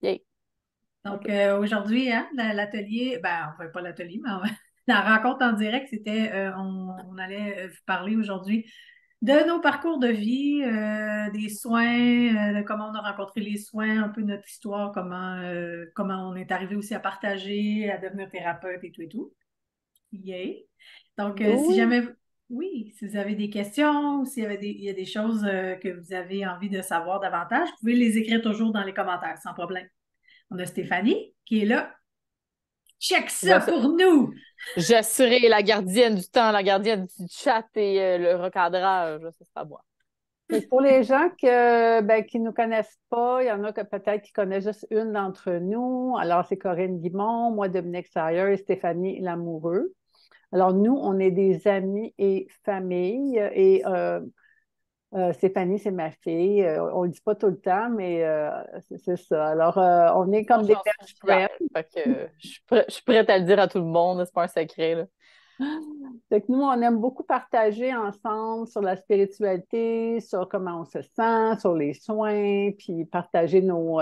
Yay. Donc, OK. aujourd'hui, hein, l'atelier, ben, enfin, pas l'atelier, mais la rencontre en direct, c'était, on allait vous parler aujourd'hui de nos parcours de vie, des soins, de comment on a rencontré les soins, un peu notre histoire, comment on est arrivé aussi à partager, à devenir thérapeute et tout et tout. Yay! Donc, Ben si oui. jamais, oui, si vous avez des questions, s'il y avait il y a des choses que vous avez envie de savoir davantage, vous pouvez les écrire toujours dans les commentaires, sans problème. On a Stéphanie qui est là. Check Je vais, ça pour nous! je serai la gardienne du temps, la gardienne du chat et le recadrage. Ça sera moi. Fait que pour les gens qui nous connaissent pas, il y en a que peut-être qui connaissent juste une d'entre nous. Alors, c'est Corinne Guimond, moi, Dominique Sayer et Stéphanie Lamoureux. Alors, nous, on est des amis et famille. Et Stéphanie, c'est ma fille. On le dit pas tout le temps, mais c'est ça. Alors, on est Moi, comme des j'en suis best fière. friends. Fait que je suis prête à le dire à tout le monde. C'est pas un secret, là. Fait que nous, on aime beaucoup partager ensemble sur la spiritualité, sur comment on se sent, sur les soins, puis partager nos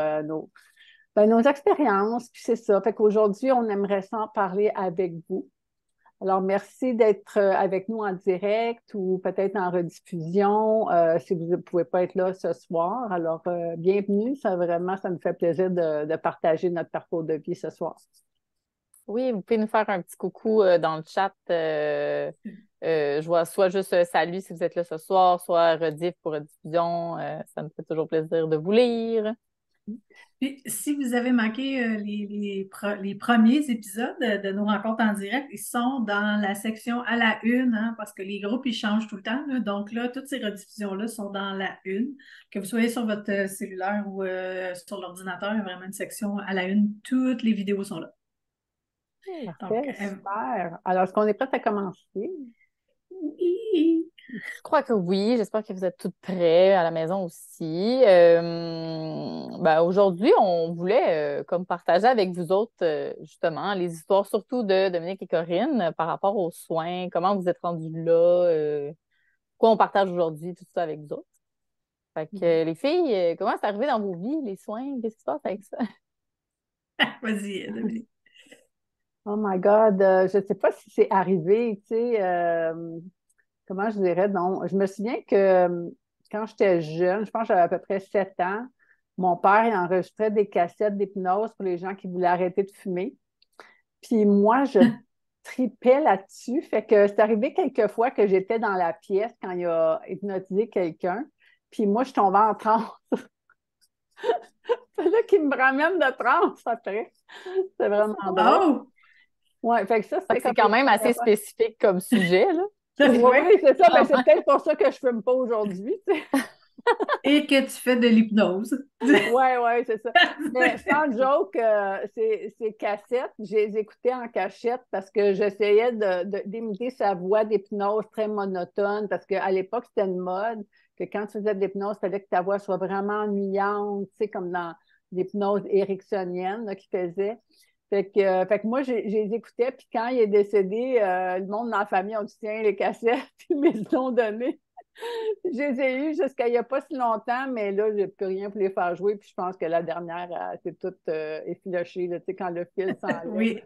expériences, puis c'est ça. Fait qu'aujourd'hui, on aimerait ça en parler avec vous. Alors, merci d'être avec nous en direct ou peut-être en rediffusion si vous ne pouvez pas être là ce soir. Alors, bienvenue. Ça nous fait plaisir de partager notre parcours de vie ce soir. Oui, vous pouvez nous faire un petit coucou dans le chat. Je vois soit juste salut si vous êtes là ce soir, soit rediff pour rediffusion. Ça me fait toujours plaisir de vous lire. Puis, si vous avez manqué les premiers épisodes de nos rencontres en direct, ils sont dans la section à la une, hein, parce que les groupes, ils changent tout le temps, là. Donc là, toutes ces rediffusions-là sont dans la une. Que vous soyez sur votre cellulaire ou sur l'ordinateur, il y a vraiment une section à la une. Toutes les vidéos sont là. Donc, Parfait, super. Alors, est-ce qu'on est prêt à commencer? oui. Je crois que oui. J'espère que vous êtes toutes prêts à la maison aussi. Ben, aujourd'hui, on voulait comme partager avec vous autres justement les histoires surtout de Dominique et Corinne par rapport aux soins, comment vous êtes rendus là, quoi on partage aujourd'hui, tout ça avec vous autres. Fait que les filles, comment c'est arrivé dans vos vies, les soins? Qu'est-ce qui se passe avec ça? Vas-y, Dominique. Oh my God, je ne sais pas si c'est arrivé, tu sais, comment je dirais, non. Je me souviens que quand j'étais jeune, je pense que j'avais à peu près 7 ans, mon père il enregistrait des cassettes d'hypnose pour les gens qui voulaient arrêter de fumer. Puis moi, je tripais là-dessus. Fait que c'est arrivé quelques fois que j'étais dans la pièce quand il a hypnotisé quelqu'un. Puis moi, je tombais en transe. C'est là qu'il me ramène de transe après. C'est vraiment drôle. Oh! Ouais, fait que ça, Fait c'était que c'est comme quand les même assez premières fois. spécifique comme sujet, là. Oui, Oui. oui, c'est ça. Ben, Quand c'est même. peut-être pour ça que je ne fume pas aujourd'hui, tu sais. Et que tu fais de l'hypnose. Oui, oui, c'est ça. Mais sans joke, ces cassettes, je les écoutais en cachette parce que j'essayais d'imiter sa voix d'hypnose très monotone parce qu'à l'époque, c'était une mode que quand tu faisais de l'hypnose, il fallait que ta voix soit vraiment ennuyante, tu sais, comme dans l'hypnose ericksonienne là, qu'il faisait. Fait que moi, je les écoutais, puis quand il est décédé, le monde dans la famille ont dit, tiens, les cassettes, puis ils me les ont données. Je les ai eus jusqu'à il n'y a pas si longtemps, mais là, j'ai plus rien pour les faire jouer. Puis je pense que la dernière, c'est toute effilochée, là, tu sais, quand le fil s'enlève. Oui.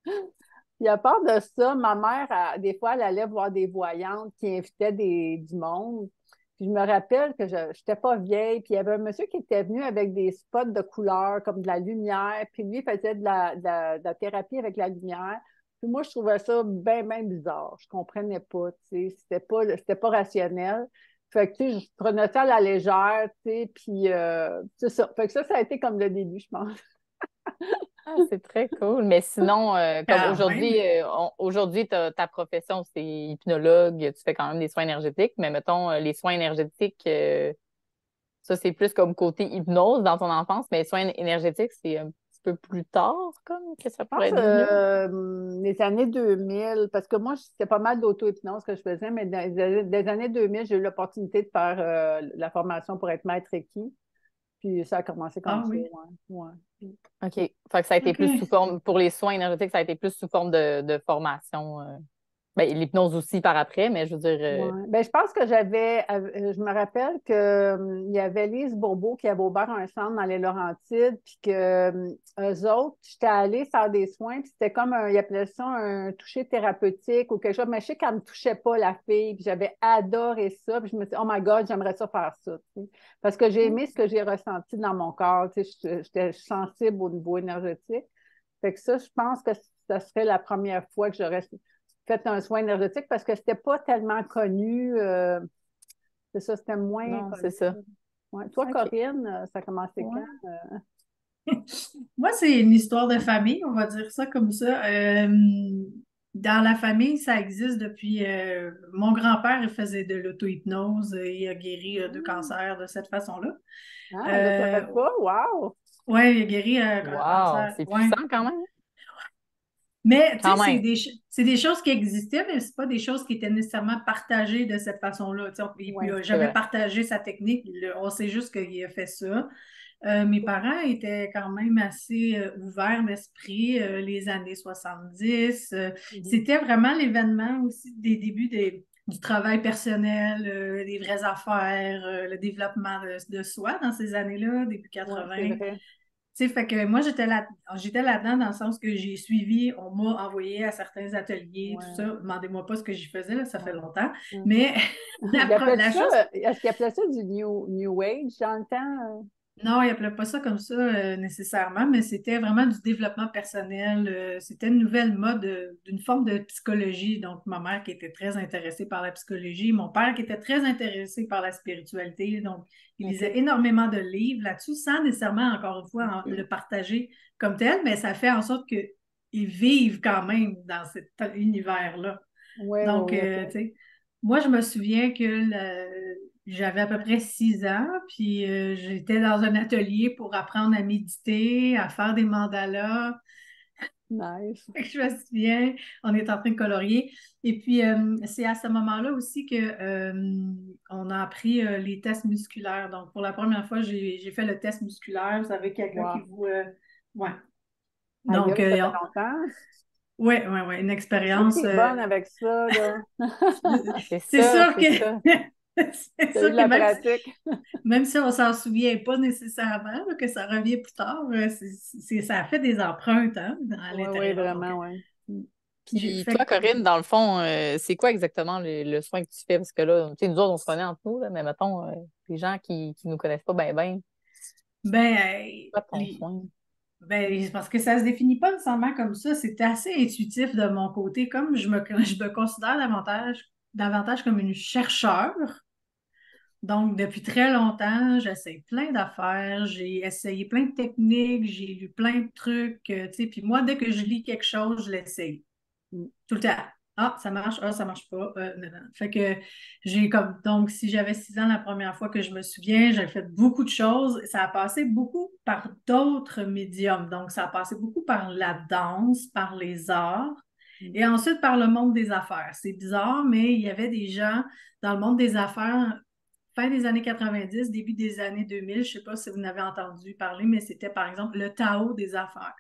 Puis à part de ça, ma mère, des fois, elle allait voir des voyantes qui invitaient du monde. Puis je me rappelle que je n'étais pas vieille. Puis il y avait un monsieur qui était venu avec des spots de couleur, comme de la lumière. Puis lui, il faisait de la thérapie avec la lumière. Puis moi, je trouvais ça bien, bien bizarre. Je comprenais pas, tu sais. C'était pas rationnel. Fait que, tu sais, je prenais ça à la légère, tu sais. Puis c'est ça. Fait que ça a été comme le début, je pense. Ah, c'est très cool. Mais sinon, comme Quand aujourd'hui, même. aujourd'hui, ta profession, c'est hypnologue, tu fais quand même des soins énergétiques, mais mettons, les soins énergétiques, ça, c'est plus comme côté hypnose dans ton enfance, mais les soins énergétiques, c'est un petit peu plus tard, comme que ça Je pourrait pense être venu. les années 2000, parce que moi, c'était pas mal d'auto-hypnose que je faisais, mais dans les années 2000, j'ai eu l'opportunité de faire la formation pour être maître Reiki. Puis ça a commencé comme Ah ça, oui. ouais. Ouais. OK. Fait que ça a été plus sous OK. forme, pour les soins énergétiques, ça a été plus sous forme de formation. Ben, l'hypnose aussi par après, mais je veux dire, Ouais. Ben, je pense que je me rappelle que il y avait Lise Bourbeau qui avait ouvert un centre dans les Laurentides, puis que eux autres, j'étais allée faire des soins, puis c'était comme ils appelaient ça un toucher thérapeutique ou quelque chose, mais je sais qu'elle ne me touchait pas la fille, puis j'avais adoré ça, puis je me suis dit, oh my God, j'aimerais ça faire ça, tu sais. Parce que j'ai aimé ce que j'ai ressenti dans mon corps, tu sais, j'étais sensible au niveau énergétique. Fait que ça, je pense que ça serait la première fois que j'aurais fait un soin énergétique parce que c'était pas tellement connu. C'est ça, c'était moins non, c'est connu. ça. Ouais. Toi, OK. Corinne, ça a commencé Ouais. quand? Moi, c'est une histoire de famille, on va dire ça comme ça. Dans la famille, ça existe depuis. Mon grand-père, il faisait de l'auto-hypnose. Il a guéri de cancer de cette façon-là. Ah, je ne savais pas. Wow! Ouais, il a guéri un Wow, cancer. c'est Ouais. puissant quand même. Mais tu sais, Quand même. c'est des choses qui existaient, mais c'est pas des choses qui étaient nécessairement partagées de cette façon-là. Tu sais, Oui, il n'a C'est jamais vrai. partagé sa technique. On sait juste qu'il a fait ça. Mes parents étaient quand même assez ouverts d'esprit, les années 70. mhm. C'était vraiment l'événement aussi des débuts du travail personnel, des vraies affaires, le développement de soi dans ces années-là, début Oui, c'est 80. vrai. Tu sais, fait que moi, j'étais là-dedans dans le sens que j'ai suivi, on m'a envoyé à certains ateliers, tout Ouais, ça. Demandez-moi pas ce que j'y faisais, là, ça fait ouais. longtemps. Mhm. Mais Il appelait la ça, chose. est-ce qu'il appelait ça du New Age dans le temps? Non, il n'appelait pas ça comme ça nécessairement, mais c'était vraiment du développement personnel. C'était une nouvelle mode d'une forme de psychologie. Donc, ma mère qui était très intéressée par la psychologie, mon père qui était très intéressé par la spiritualité. Donc, il lisait OK. énormément de livres là-dessus, sans nécessairement, encore une fois, le partager comme tel, mais ça fait en sorte qu'ils vivent quand même dans cet univers-là. Oui, oui, Donc, oui, OK. tu sais, moi, je me souviens que j'avais à peu près 6 ans, puis j'étais dans un atelier pour apprendre à méditer, à faire des mandalas. Nice. Fait que je me souviens, on est en train de colorier. Et puis, c'est à ce moment-là aussi que on a appris les tests musculaires. Donc, pour la première fois, j'ai fait le test musculaire. Vous savez, quelqu'un qui Wow. vous... ouais. Aïe, Donc, aïe, ça fait longtemps. ouais, ouais, ouais, une Toi qui expérience. es bonne avec ça, là. C'est C'est ça, sûr c'est que ça. c'est Tu as eu sûr de que la pratique. même si on s'en souvient pas nécessairement, là, que ça revient plus tard, ça a fait des empreintes hein, à Oui, oui, l'intérieur. Donc, vraiment, oui. Puis fait toi, que, Corinne, dans le fond, c'est quoi exactement le soin que tu fais? Parce que là, tu sais, nous autres, on se connaît entre nous, là, mais mettons, les gens qui nous connaissent pas bien, bien, ben, c'est quoi ton soin? ben, c'est parce que ça se définit pas nécessairement comme ça. C'est assez intuitif de mon côté, comme je me considère davantage comme une chercheure. Donc, depuis très longtemps, j'essaie plein d'affaires, j'ai essayé plein de techniques, j'ai lu plein de trucs, tu sais, puis moi, dès que je lis quelque chose, je l'essaye. Mm. Tout le temps. Ah, ça marche pas. Non, non. Fait que j'ai comme, donc, si j'avais 6 ans la première fois que je me souviens, j'ai fait beaucoup de choses. Ça a passé beaucoup par d'autres médiums. Donc, ça a passé beaucoup par la danse, par les arts Mm. et ensuite par le monde des affaires. C'est bizarre, mais il y avait des gens dans le monde des affaires, fin des années 90, début des années 2000. Je ne sais pas si vous en avez entendu parler, mais c'était par exemple le Tao des affaires.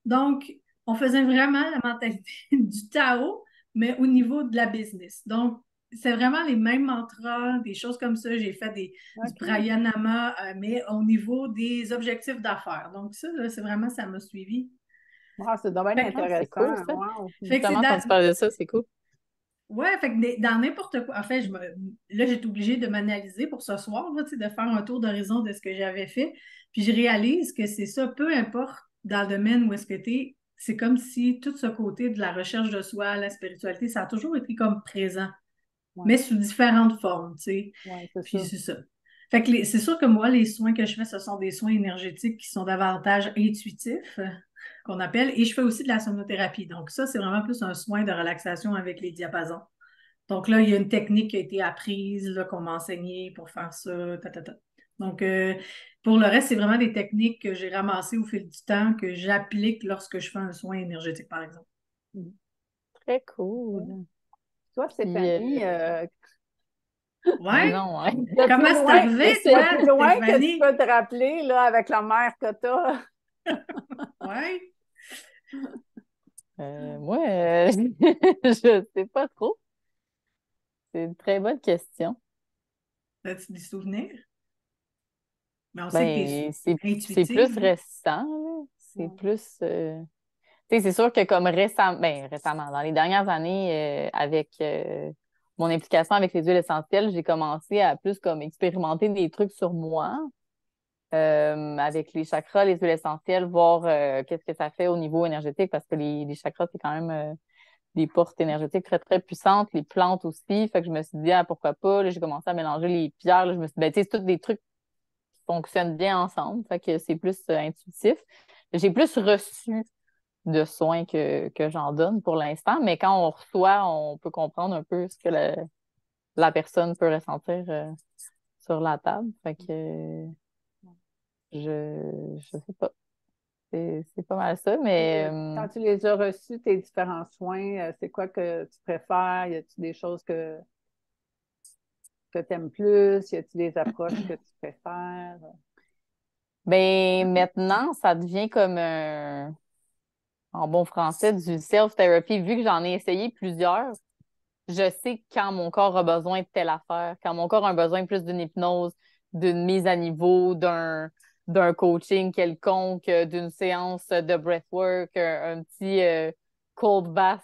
Donc, on faisait vraiment la mentalité du Tao, mais au niveau de la business. Donc, c'est vraiment les mêmes mantras, des choses comme ça. J'ai fait du OK. pranayama, mais au niveau des objectifs d'affaires. Donc, ça, là, c'est vraiment, ça m'a suivi. Wow, c'est dommage Fait, Ah, c'est cool, intéressant. ça. Wow. J'ai fait que c'est jamais entendu parler de ça, c'est cool. ouais, fait que dans n'importe quoi. En fait, là, j'étais obligée de m'analyser pour ce soir, là, tu sais, de faire un tour d'horizon de ce que j'avais fait. Puis je réalise que c'est ça, peu importe dans le domaine où est-ce que tu es, c'est comme si tout ce côté de la recherche de soi, la spiritualité, ça a toujours été comme présent, Ouais, mais sous différentes formes, tu sais. ouais, c'est Puis ça. c'est ça. Fait que c'est sûr que moi, les soins que je fais, ce sont des soins énergétiques qui sont davantage intuitifs, qu'on appelle, et je fais aussi de la sonothérapie. Donc ça, c'est vraiment plus un soin de relaxation avec les diapasons. Donc là, il y a une technique qui a été apprise, là, qu'on m'a enseignée pour faire ça. Ta, ta, ta. Donc, pour le reste, c'est vraiment des techniques que j'ai ramassées au fil du temps, que j'applique lorsque je fais un soin énergétique, par exemple. Mm. Très Ouais. cool. Toi, Puis, Stéphanie, dis Ouais? donc, ouais. Comment c'est arrivé, le toi, plus loin que tu Stéphanie? peux te rappeler là, avec la mère que tu as. Ouais? Moi, je sais pas trop. C'est une très bonne question. As-tu des souvenirs? Mais on sait que tu es Ben, c'est plus intuitive, hein? récent, là. C'est Ouais. plus. Tu sais, c'est sûr que comme récemment, dans les dernières années, avec mon implication avec les huiles essentielles, j'ai commencé à plus comme expérimenter des trucs sur moi, avec les chakras, les huiles essentielles, voir qu'est-ce que ça fait au niveau énergétique, parce que les chakras, c'est quand même des portes énergétiques très, très puissantes, les plantes aussi. Fait que je me suis dit, ah, pourquoi pas? Là, j'ai commencé à mélanger les pierres. Là, je me suis dit, ben, tu sais, c'est tous des trucs qui fonctionnent bien ensemble. Fait que c'est plus intuitif. J'ai plus reçu de soins que j'en donne pour l'instant, mais quand on reçoit, on peut comprendre un peu ce que la personne peut ressentir sur la table. Fait que je sais pas. C'est pas mal ça, mais Quand tu les as reçus, tes différents soins, c'est quoi que tu préfères? Y a-t-il des choses que tu aimes plus? Y a-t-il des approches que tu préfères? ben maintenant, ça devient comme en bon français, du self-therapy. Vu que j'en ai essayé plusieurs, je sais quand mon corps a besoin de telle affaire, quand mon corps a besoin plus d'une hypnose, d'une mise à niveau, d'un coaching quelconque, d'une séance de breathwork, un petit cold bath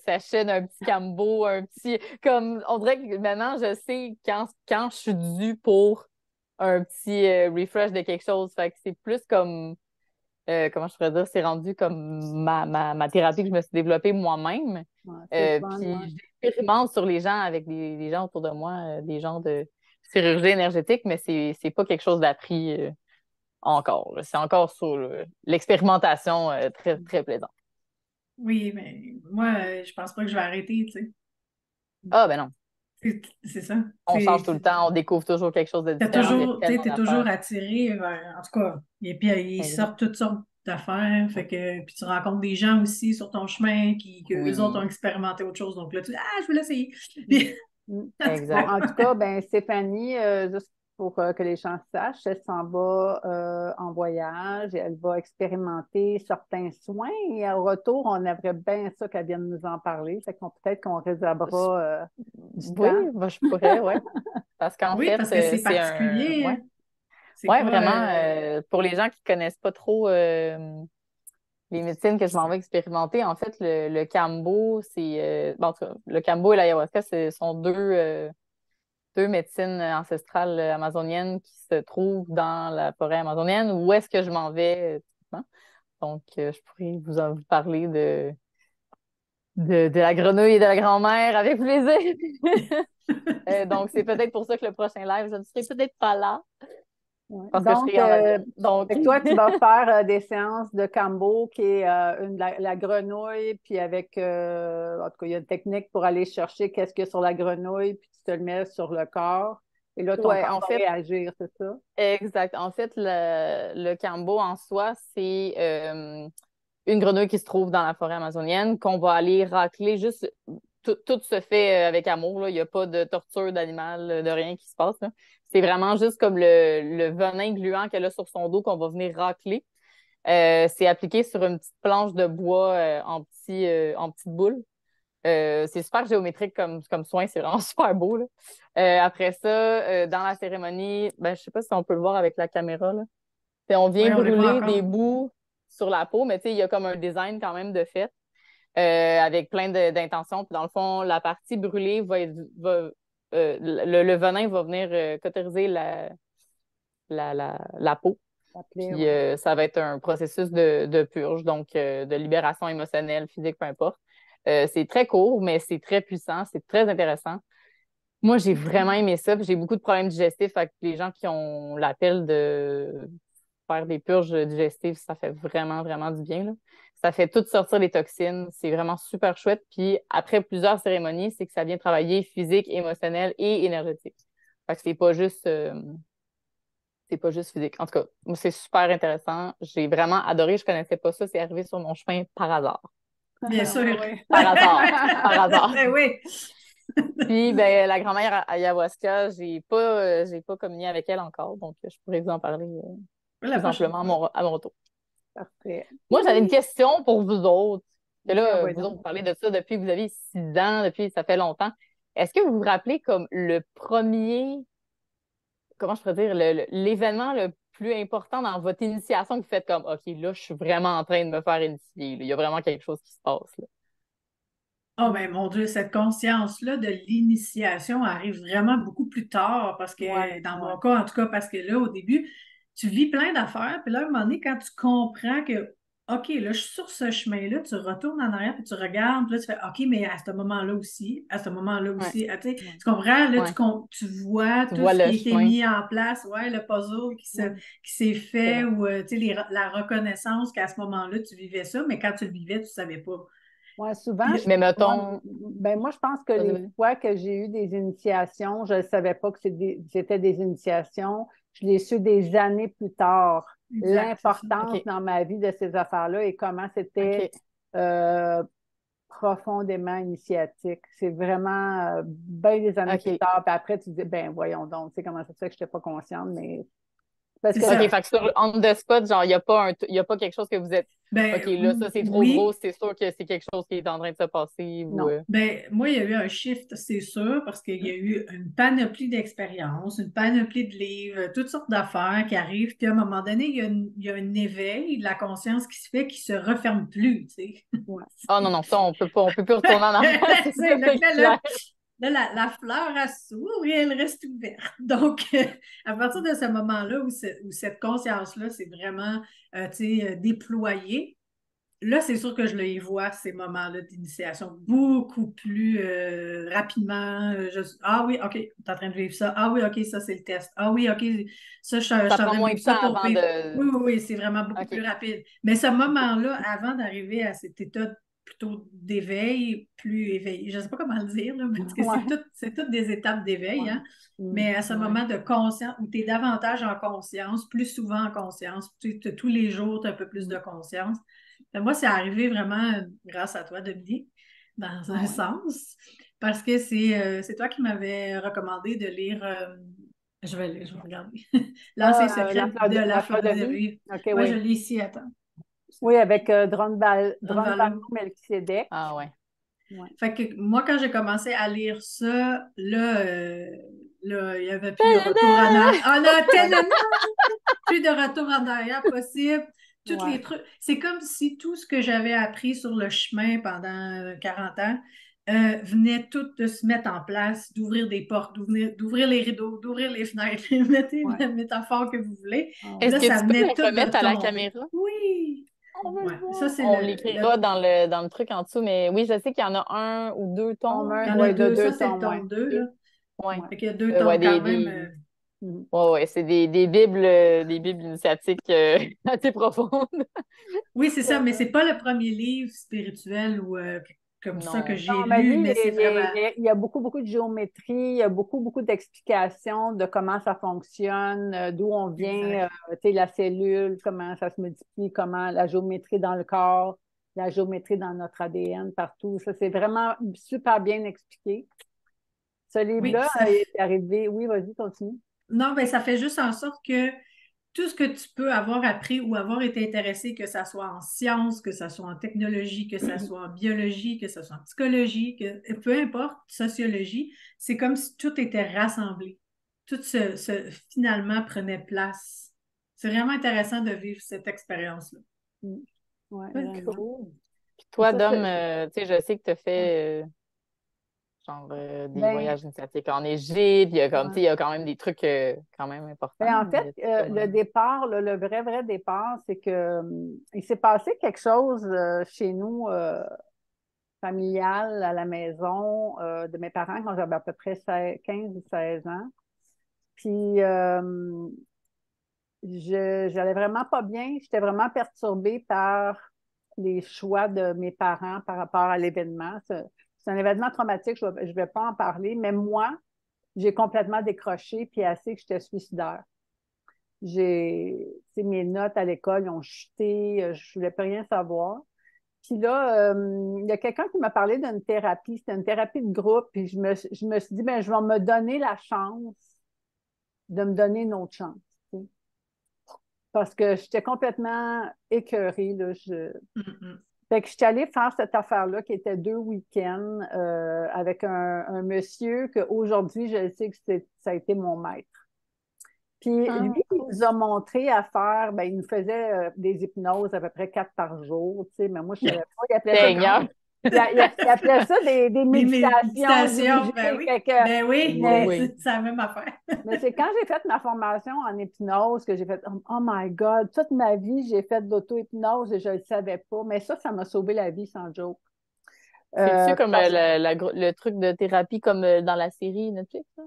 session, un petit cambo, un petit comme on dirait que maintenant je sais quand je suis due pour un petit refresh de quelque chose. Fait que c'est plus comme comment je pourrais dire, c'est rendu comme ma thérapie que je me suis développée moi-même. Ouais, c'est le fun, ouais. Puis j'expérimente sur les gens avec des gens autour de moi, des gens de chirurgie énergétique, mais c'est pas quelque chose d'appris encore, là. C'est encore sur l'expérimentation très, très plaisante. Oui, mais moi, je pense pas que je vais arrêter, tu sais. Ah ben non, C'est ça. on change tout le temps, on découvre toujours quelque chose de T'as différent, il y a toujours, tu sais, tellement t'es toujours d'affaires. attiré vers, en tout cas, et puis ils Exact. sortent toutes sortes d'affaires, fait que, puis tu rencontres des gens aussi sur ton chemin que eux autres ont Oui, expérimenté autre chose, donc là, tu dis, ah, je veux l'essayer. Puis, Mm. en tout Bon, exact. en tout cas, ben, Stéphanie, juste pour que les gens sachent, elle s'en va en voyage et elle va expérimenter certains soins. Et au retour, on aimerait bien ça qu'elle vienne nous en parler. Fait qu'on peut-être qu'on réservera du Oui, temps. ben, je pourrais, ouais. Parce qu'en oui, fait, parce que c'est c'est un. particulier, Ouais. hein. C'est Ouais, pas, vraiment, pour les gens qui connaissent pas trop les médecines que je m'en vais expérimenter, en fait, le Kambo, c'est bon, en tout cas, le Kambo et l'ayahuasca, ce sont deux médecines ancestrales amazoniennes qui se trouvent dans la forêt amazonienne. Où est-ce que je m'en vais typiquement? Donc, je pourrais vous parler de la grenouille et de la grand-mère avec plaisir. Donc, c'est peut-être pour ça que le prochain live, je ne serai peut-être pas là Ouais. parce que je Donc, serai en avion. Donc, fait que toi, tu vas faire des séances de Cambo, qui est la grenouille, puis avec, en tout cas, il y a une technique pour aller chercher qu'est-ce qu'il y a sur la grenouille, puis tu te le mets sur le corps, et là, ton ouais, corps en va fait, réagir, c'est ça? exact. En fait, le Kambo en soi, c'est une grenouille qui se trouve dans la forêt amazonienne qu'on va aller racler juste. Tout se fait avec amour, là. Il n'y a pas de torture d'animal, de rien qui se passe, là. C'est vraiment juste comme le venin gluant qu'elle a sur son dos qu'on va venir racler. C'est appliqué sur une petite planche de bois en petites boules. C'est super géométrique comme soin, c'est vraiment super beau, là. Après ça, dans la cérémonie, ben, je sais pas si on peut le voir avec la caméra, là. On vient oui, on les voit brûler des encore. bouts sur la peau, mais tu sais, il y a comme un design quand même de fait, avec plein d'intentions. Puis dans le fond, la partie brûlée le venin va venir cauteriser la peau. L'appeler, Puis ouais. ça va être un processus de purge, donc de libération émotionnelle, physique, peu importe. C'est très court, mais c'est très puissant, c'est très intéressant. Moi, j'ai vraiment aimé ça. Puis j'ai beaucoup de problèmes digestifs. Fait que les gens qui ont l'appel de faire des purges digestives, ça fait vraiment, vraiment du bien, là. Ça fait tout sortir les toxines. C'est vraiment super chouette. Puis après plusieurs cérémonies, c'est que ça vient travailler physique, émotionnel et énergétique. Fait que c'est pas juste physique. En tout cas, moi, c'est super intéressant. J'ai vraiment adoré. Je connaissais pas ça. C'est arrivé sur mon chemin par hasard. Bien Oui, sûr. oui. Par hasard. Par hasard. Ben oui. Puis, ben, la grand-mère ayahuasca, j'ai pas communié avec elle encore. Donc, je pourrais vous en parler La plus prochaine amplement fois. à mon retour. Parfait. Moi, j'avais une Oui. question pour vous autres. Que Oui, là, oui, vous donc. autres, vous parlez de ça depuis que vous avez 6 ans, depuis ça fait longtemps. Est-ce que vous vous rappelez comme le premier, comment je pourrais dire, l'événement le plus important dans votre initiation que vous faites comme, OK, là, je suis vraiment en train de me faire initier, là. Il y a vraiment quelque chose qui se passe, là. Oh ben mon Dieu, cette conscience-là de l'initiation arrive vraiment beaucoup plus tard parce Ouais, que, dans ouais. mon cas, en tout cas, parce que là, au début, tu vis plein d'affaires, puis là, à un moment donné, quand tu comprends que, OK, là, je suis sur ce chemin-là, tu retournes en arrière, puis tu regardes, puis là, tu fais, OK, mais à ce moment-là aussi, à ce moment-là Ouais, aussi, tu sais, Ouais. tu comprends, là, ouais. tu vois Tu tout vois ce qui le a été chemin. mis en place, ouais, le puzzle Ouais. qui s'est C'est fait, vrai. ou, tu sais, la reconnaissance qu'à ce moment-là, tu vivais ça, mais quand tu le vivais, tu ne savais pas. Ouais, souvent, Puis, Mais ouais, mettons, ben moi, je pense que vas-y, les vas-y. fois que j'ai eu des initiations, je ne savais pas que c'était des initiations. Je l'ai su des années plus tard. exact, c'est ça. L'importance OK, dans ma vie de ces affaires-là et comment c'était OK. euh, profondément initiatique. C'est vraiment bien des années plus OK. tard. Puis après, tu dis, ben voyons donc, tu sais comment ça se fait que je n'étais pas consciente, mais parce C'est que OK, ça. fait que sur on the spot, genre, il y a pas quelque chose que vous êtes. OK, Ben là, ça, c'est trop gros, oui, c'est sûr que c'est quelque chose qui est en train de se passer. Ou, non. ben moi, il y a eu un shift, c'est sûr, parce qu'il y a eu une panoplie d'expériences, une panoplie de livres, toutes sortes d'affaires qui arrivent. Puis à un moment donné, il y a un éveil de la conscience qui se fait qui se referme plus, tu sais. Ouais. ah non, non, ça, on peut plus retourner en arrière, c'est ça, C'est là, c'est clair. la fleur, elle s'ouvre et elle reste ouverte. Donc, à partir de ce moment-là où cette conscience-là, c'est vraiment déployée, là, c'est sûr que je les vois, ces moments-là d'initiation, beaucoup plus rapidement. Ah oui, OK, tu es en train de vivre ça. Ah oui, OK, ça, c'est le test. Ah oui, OK, ça, je Ça suis en prend train de moins de vivre ça temps pour avant vivre. de. Oui, oui, oui, c'est vraiment beaucoup plus OK. rapide. Mais ce moment-là, avant d'arriver à cet état plutôt d'éveil, plus éveillé, je ne sais pas comment le dire, là, parce que Ouais. c'est toutes des étapes d'éveil, Ouais. hein? Mm. Mais à ce Ouais. moment de conscience, où tu es davantage en conscience, plus souvent en conscience, tous les jours, tu as un peu plus de Mm. conscience. Ben, moi, c'est arrivé vraiment grâce à toi, Dominique, dans Ah un ouais. sens, parce que c'est toi qui m'avais recommandé de lire, je vais regarder, L'Ancien secret de la La fleur fleur de de vie. vie. OK, Moi, je oui. l'ai ici, attends. Oui, avec Dans Drunvalo Valo. Melchizedek. Ah ouais. Ouais. Fait que moi, quand j'ai commencé à lire ça, là, il n'y avait plus de retour en Ta-da! arrière. Ah non, Ouais. plus de retour en arrière possible. Tous Ouais. les trucs. C'est comme si tout ce que j'avais appris sur le chemin pendant 40 ans venait tout de se mettre en place, d'ouvrir des portes, d'ouvrir les rideaux, d'ouvrir les fenêtres, mettez Ouais. la métaphore que vous voulez. Ah Puis ouais. Est-ce là, que ça tu peux venait le tout remettre de à la tomber. caméra? Oui! On veut Ouais, le ça, voir. c'est On l'écrira dans le truc en dessous, mais oui, je sais qu'il y en a un ou deux tombes. il y en a Ouais, de deux. Ça, deux c'est le tomes, ouais. tome 2 là. Deux. Ouais. Ouais. Fait qu'il y a deux Ouais, tomes quand même. Mhm. ouais, ouais, c'est des bibles initiatiques assez profondes. Oui, c'est ça, mais Euh, c'est pas le premier livre spirituel ou comme ça que non. j'ai Non, mais lu, lui, mais c'est vraiment. il y a beaucoup, beaucoup de géométrie, il y a beaucoup, beaucoup d'explications de comment ça fonctionne, d'où on vient, Exact. tu sais, la cellule, comment ça se multiplie, comment la géométrie dans le corps, la géométrie dans notre ADN, partout. Ça, c'est vraiment super bien expliqué. Ce Oui, puis livre-là est arrivé. Oui, vas-y, continue. non, ben ça fait juste en sorte que tout ce que tu peux avoir appris ou avoir été intéressé, que ça soit en sciences, que ça soit en technologie, que ça soit en biologie, que ça soit en psychologie, que peu importe, sociologie, c'est comme si tout était rassemblé. Tout finalement prenait place. C'est vraiment intéressant de vivre cette expérience-là. Mm. Ouais, Ouais, vraiment. Cool. Puis toi, Ça, Dom, tu sais, je sais que tu as ouais. fait des Ben, voyages initiatiques en Égypte. Il y a comme, tu sais, ouais. il y a quand même des trucs quand même importants. Ben, en fait, Comment... le départ, là, le vrai, vrai départ, c'est que il s'est passé quelque chose chez nous, familial, à la maison de mes parents quand j'avais à peu près 15 ou 16 ans. Puis, j'allais vraiment pas bien. J'étais vraiment perturbée par les choix de mes parents par rapport à l'événement. C'est un événement traumatique, je ne vais pas en parler, mais moi, j'ai complètement décroché, puis assez que j'étais suicidaire. Tu sais, mes notes à l'école ont chuté, je ne voulais plus rien savoir. Puis là, il y a quelqu'un qui m'a parlé d'une thérapie, c'était une thérapie de groupe, puis je me suis dit, ben, je vais me donner la chance de me donner une autre chance. Tu sais. Parce que j'étais complètement écœurée, là. Mm, mm. Fait que je suis allée faire cette affaire-là qui était 2 week-ends avec un monsieur qu'aujourd'hui, je sais que ça a été mon maître. Puis Ah, lui, il cool. nous a montré à faire, ben, il nous faisait des hypnoses à peu près 4 par jour, tu sais, mais moi, je ne savais pas. Il appelait ça, Seigneur. il appelait ça des Des méditations méditations, ben dirigées. oui. Fait que, Ben oui, mais, Oui. c'est la même affaire. mais c'est quand j'ai fait ma formation en hypnose que j'ai fait oh my God, toute ma vie, j'ai fait de l'auto-hypnose et je ne le savais pas. Mais ça m'a sauvé la vie sans joke. C'est-tu comme Parce le truc de thérapie comme dans la série Netflix, là?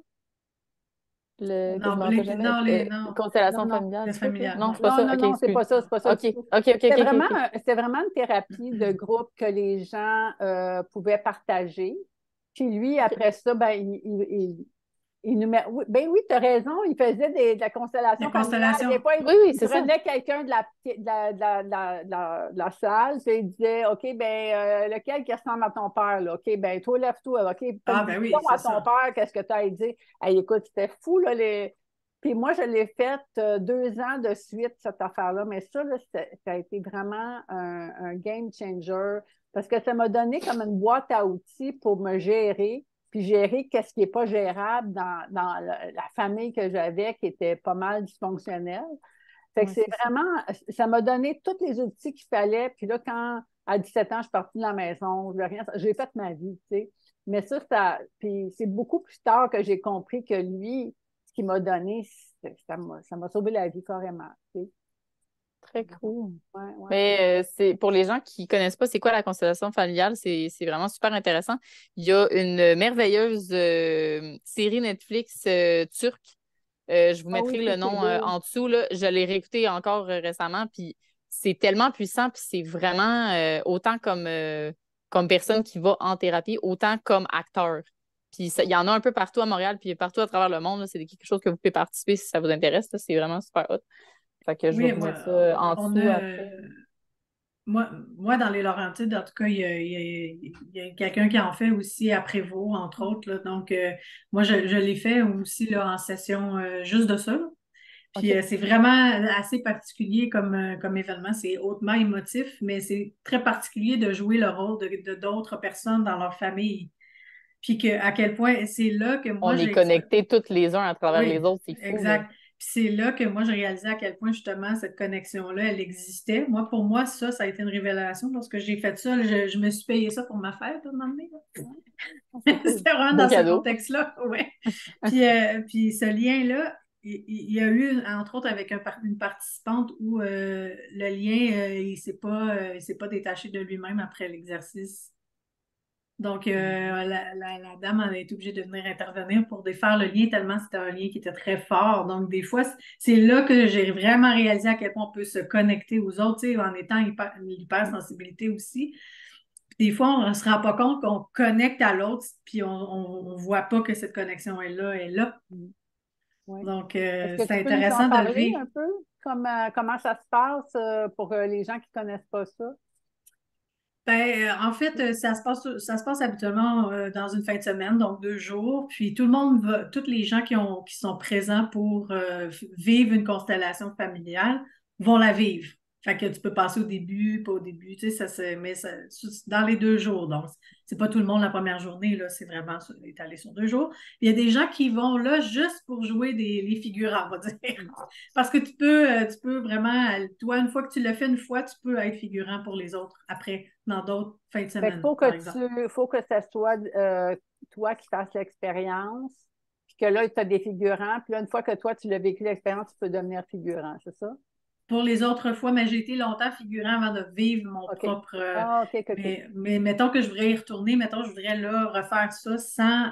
Que je Non, me rappelle jamais. non, Constellation non, familiale, c'est c'est ça? familial, Non, non. c'est pas non, ça. non, OK, non, excuse. c'est pas ça OK, du tout. OK, OK, OK, OK. C'était vraiment une thérapie de groupe que les gens pouvaient partager. Puis lui, OK. après ça, ben, il nous met. Oui, ben oui, tu as raison, il faisait de la constellation La familiale. Des constellation. fois, Oui, oui, il c'est ça. prenait quelqu'un de la salle, puis il disait OK, ben lequel qui ressemble à ton père, là? OK, ben toi, lève-toi. OK, Ah, dis ben oui, donc c'est à ton ça. père, qu'est-ce que tu as à dire? Hey, écoute, c'était fou, là, Puis moi, je l'ai faite 2 ans de suite, cette affaire-là. Mais ça, là, ça a été vraiment un game changer parce que ça m'a donné comme une boîte à outils pour me gérer puis gérer qu'est-ce qui n'est pas gérable dans la famille que j'avais qui était pas mal dysfonctionnelle. Fait que Ouais, c'est c'est ça. vraiment, ça m'a donné tous les outils qu'il fallait. Puis là, quand à 17 ans, je suis partie de la maison, j'ai fait ma vie, tu sais. Mais puis c'est beaucoup plus tard que j'ai compris que lui, ce qu'il m'a donné, ça m'a sauvé la vie carrément, tu sais. Très cool. Ouais, ouais. Mais c'est pour les gens qui connaissent pas c'est quoi la constellation familiale, c'est vraiment super intéressant. Il y a une merveilleuse série Netflix turque. Je vous Ah oui, mettrai le c'est nom beau. en dessous, là. Je l'ai réécouté encore récemment, puis c'est tellement puissant, puis c'est vraiment autant comme personne qui va en thérapie, autant comme acteur. Puis il y en a un peu partout à Montréal, puis partout à travers le monde, là. C'est quelque chose que vous pouvez participer si ça vous intéresse, là. C'est vraiment super hot. Fait que je vais Oui, vous moi, mettre ça en on dessous a. après. Moi, dans les Laurentides, en tout cas, il y a quelqu'un qui en fait aussi à Prévost, entre autres, là. Donc, moi, je l'ai fait aussi là, en session juste de ça, là. Puis, OK. c'est vraiment assez particulier comme événement. C'est hautement émotif, mais c'est très particulier de jouer le rôle de d'autres personnes dans leur famille. Puis, à quel point c'est là que moi, On est j'ai connectés toutes les uns à travers les oui, autres, c'est fou, là. exact. Puis c'est là que moi, j'ai réalisé à quel point, justement, cette connexion-là, elle existait. Moi, pour moi, ça a été une révélation. Lorsque j'ai fait ça, je me suis payé ça pour ma fête, à un moment donné, là. C'est cool. C'était vraiment Beau dans ce cadeau. contexte-là, ouais. Puis ce lien-là, il y a eu, entre autres, avec une participante où le lien, il s'est pas détaché de lui-même après l'exercice. Donc, la dame a été obligée de venir intervenir pour défaire le lien tellement c'était un lien qui était très fort. Donc, des fois, c'est là que j'ai vraiment réalisé à quel point on peut se connecter aux autres, tu sais, en étant l'hypersensibilité aussi. Puis des fois, on ne se rend pas compte qu'on connecte à l'autre, puis on ne voit pas que cette connexion est là, elle est là. Ouais. Donc, Est-ce que c'est tu peux nous en intéressant de le parler vivre. un peu? Comment ça se passe pour les gens qui ne connaissent pas ça? Ben, en fait, ça se passe habituellement dans une fin de semaine, donc 2 jours. Puis tout le monde va, tous les gens qui sont présents pour vivre une constellation familiale vont la vivre. Fait que tu peux passer au début, pas au début, tu sais, dans les 2 jours. Donc, c'est pas tout le monde la première journée, là, c'est vraiment étalé sur 2 jours. Puis il y a des gens qui vont là juste pour jouer les figurants, on va dire. Parce que tu peux vraiment, toi, une fois que tu l'as fait une fois, tu peux être figurant pour les autres après, dans d'autres fins de Fait qu'il semaine, par exemple. faut que ça soit toi qui fasses l'expérience, puis que là, tu as des figurants, puis là, une fois que toi, tu l'as vécu l'expérience, tu peux devenir figurant, c'est ça? Pour les autres fois, mais j'ai été longtemps figurant avant de vivre mon OK. propre. Ah, OK, OK, OK. Mais mettons que je voudrais y retourner, mettons, je voudrais là refaire ça sans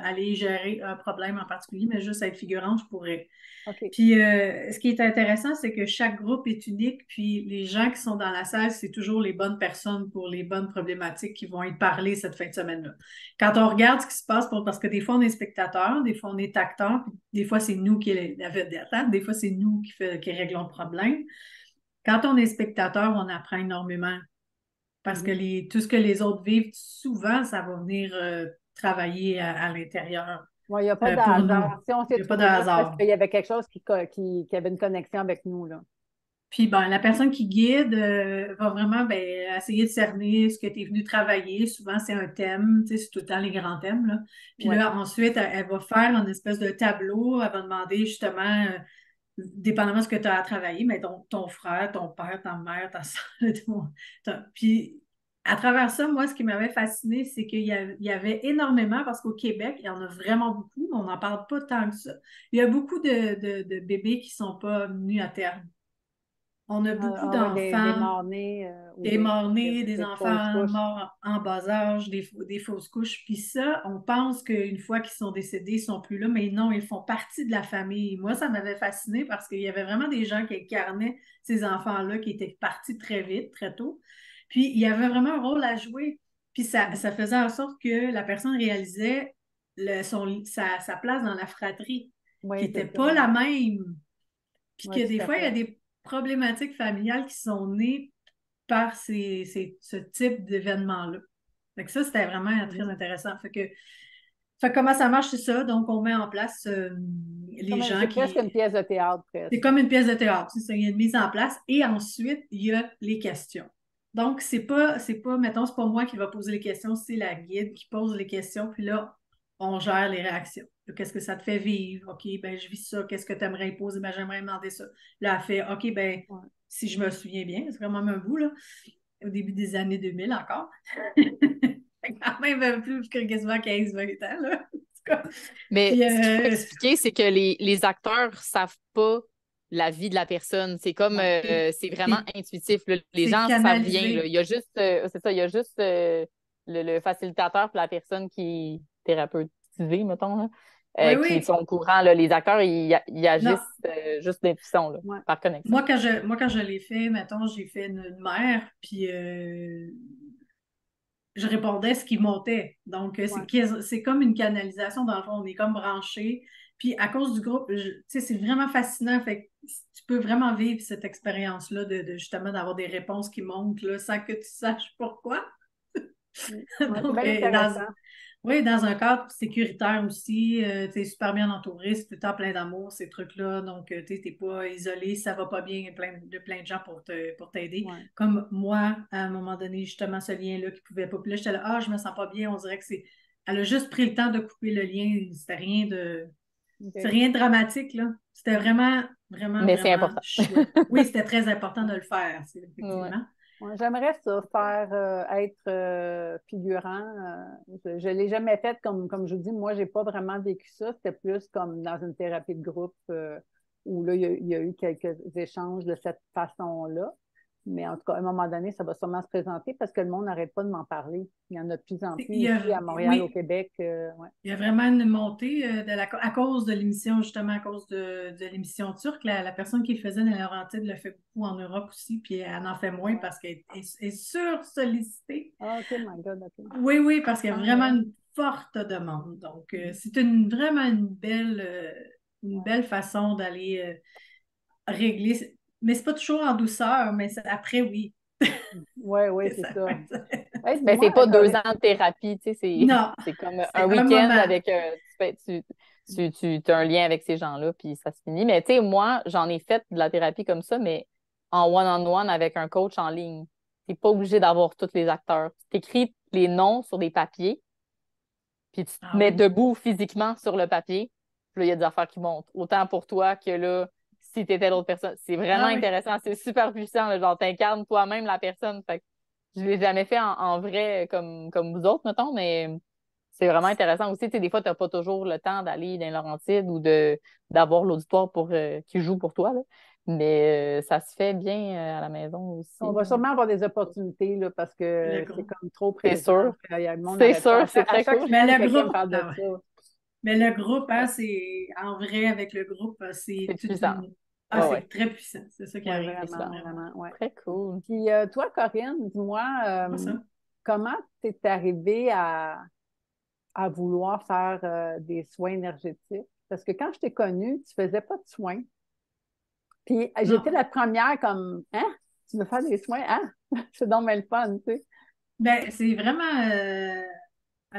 aller gérer un problème en particulier, mais juste être figurante, je pourrais. OK. Puis, ce qui est intéressant, c'est que chaque groupe est unique, puis les gens qui sont dans la salle, c'est toujours les bonnes personnes pour les bonnes problématiques qui vont être parlées cette fin de semaine-là. Quand on regarde ce qui se passe, parce que des fois on est spectateur, des fois on est acteur, puis des fois c'est nous qui est la vedette, hein, des fois c'est nous qui réglons le problème. Quand on est spectateur, on apprend énormément parce que Mhm. tout ce que les autres vivent, souvent, ça va venir travailler à l'intérieur Ouais, il n'y a pas pour d'hasard. nous. Si on Il s'est n'y a pas de trouvé là, c'est parce hasard. qu'il y avait quelque chose qui avait une connexion avec nous, là. Puis ben, la personne qui guide va vraiment ben, essayer de cerner ce que tu es venu travailler. Souvent, c'est un thème, tu sais, c'est tout le temps les grands thèmes, là. Puis Ouais. là, ensuite, elle va faire une espèce de tableau. Elle va demander justement, dépendamment de ce que tu as à travailler, mais ton frère, ton père, ta mère, ta soeur, puis à travers ça, moi, ce qui m'avait fasciné, c'est qu'il y avait énormément, parce qu'au Québec, il y en a vraiment beaucoup, mais on n'en parle pas tant que ça. Il y a beaucoup de bébés qui ne sont pas venus à terme. On a beaucoup Ouais, des d'enfants, morts-nés ou des morts-nés, des des fausses enfants couches. morts en bas âge, des fausses couches. Puis ça, on pense qu'une fois qu'ils sont décédés, ils ne sont plus là, mais non, ils font partie de la famille. Moi, ça m'avait fasciné parce qu'il y avait vraiment des gens qui incarnaient ces enfants-là qui étaient partis très vite, très tôt. Puis il y avait vraiment un rôle à jouer. Puis ça faisait en sorte que la personne réalisait sa place dans la fratrie, qui Oui, n'était c'est ça. pas la même. Puis Oui, que tout des à fois, il y a fait. des problématiques familiales qui sont nées par ce type d'événement-là. Fait que ça, c'était vraiment très Mhm. intéressant. Fait que comment ça marche, c'est ça. Donc, on met en place les gens C'est presque une qui. pièce de théâtre, C'est presque. comme une pièce de théâtre, c'est ça. Il y a une mise en place. Et ensuite, il y a les questions. Donc, mettons, c'est pas moi qui va poser les questions, c'est la guide qui pose les questions. Puis là, on gère les réactions. Qu'est-ce que ça te fait vivre? OK, ben je vis ça. Qu'est-ce que tu aimerais imposer? Ben j'aimerais demander ça. Là, elle fait OK, ben Ouais. si je me souviens bien, c'est quand même un bout, là, au début des années 2000 encore. C'est quand même plus que quasiment 15-20 ans, là. En tout cas. Mais Puis, ce qu'il faut expliquer, c'est que les acteurs savent pas la vie de la personne. C'est comme, ouais. c'est vraiment C'est intuitif, là. Les c'est gens savent bien, là. canalisé. Il y a juste, c'est ça, il y a juste le facilitateur pour la personne qui est thérapeutisée, mettons, là, Oui, qui oui. sont au courant, là. Les acteurs, ils Non. agissent juste d'intuition, là, Ouais. par connexion. Moi, quand je l'ai fait, mettons, j'ai fait une mère, puis je répondais ce qui montait. Donc, Ouais. c'est comme une canalisation, dans le fond, on est comme branché. Puis, à cause du groupe, tu sais, c'est vraiment fascinant. Fait que tu peux vraiment vivre cette expérience-là justement d'avoir des réponses qui montent là, sans que tu saches pourquoi. Ouais, c'est Donc, bien intéressant. oui, dans un cadre sécuritaire aussi, tu es super bien entouré, c'est tout le temps plein d'amour, ces trucs-là. Donc, tu n'es pas isolé, ça va pas bien, il y a plein de gens pour t'aider. Ouais. Comme moi, à un moment donné, justement, ce lien-là qui pouvait pas. Puis là, j'étais là, ah, je me sens pas bien, on dirait que c'est. Elle a juste pris le temps de couper le lien, c'est OK. rien de dramatique, là. C'était vraiment, vraiment, Mais c'est vraiment important. chouette. Oui, c'était très important de le faire, Ouais. effectivement. Ouais, j'aimerais ça, faire être figurant. Je ne l'ai jamais fait comme je vous dis, moi, j'ai pas vraiment vécu ça. C'était plus comme dans une thérapie de groupe où là, il y a eu quelques échanges de cette façon-là. Mais en tout cas, à un moment donné, ça va sûrement se présenter parce que le monde n'arrête pas de m'en parler. Il y en a de plus en Il plus y a, ici à Montréal, au oui, Québec. Ouais. il y a vraiment une montée à cause de l'émission, justement, à cause de l'émission turque. La personne qui le faisait dans Laurentides le fait beaucoup en Europe aussi, puis elle en fait moins Ouais. parce qu'elle est sur-sollicitée. Ah, OK, my God, OK. Oui, oui, parce qu'il y a Ah, vraiment ouais. une forte demande. Donc, Mhm. c'est vraiment une Ouais. belle façon d'aller régler. Mais c'est pas toujours en douceur, mais après, oui. Ouais, ouais, c'est Ça peut ça. être- Hey, Mais dis-moi, c'est pas deux Corinne. ans de thérapie, tu sais, Non, c'est comme c'est un un week-end moment. avec, tu as un lien avec ces gens-là, puis ça se finit. Mais tu sais, moi, j'en ai fait de la thérapie comme ça, mais en one-on-one avec un coach en ligne. T'es pas obligé d'avoir tous les acteurs. Tu t'écris les noms sur des papiers, puis tu te Ah mets oui. debout physiquement sur le papier, puis là, il y a des affaires qui montent. Autant pour toi que là, si t'étais l'autre personne. C'est vraiment Ah oui. intéressant, c'est super puissant, là, genre, t'incarnes toi-même la personne. Fait que je l'ai jamais fait en vrai comme vous autres, mettons, mais c'est vraiment intéressant aussi. Tu sais, des fois, tu n'as pas toujours le temps d'aller dans Laurentides ou d'avoir l'auditoire qui joue pour toi, là. Mais ça se fait bien à la maison aussi, On va là. sûrement avoir des opportunités là, parce Le que c'est groupe. comme trop C'est présent. sûr. Le monde C'est n'arrête pas. sûr, c'est À très chaque cool. Mais semaine, le quelqu'un me groupe, parle de ah ouais. ça. Mais le groupe, hein, Ouais, c'est en vrai avec le groupe, c'est C'est toute puissant. une. Ah, Ouais, ouais. c'est très puissant. C'est ça qui ouais, arrive, là, Puissant. vraiment, vraiment. vraiment, ouais. Très cool. Puis toi, Corinne, dis-moi, Comment ça? comment t'es arrivée à vouloir faire des soins énergétiques? Parce que quand je t'ai connue, tu faisais pas de soins. Puis j'étais Non. la première comme, hein? Tu veux faire des soins? Hein? C'est donc bien le fun, tu sais. Ben, c'est vraiment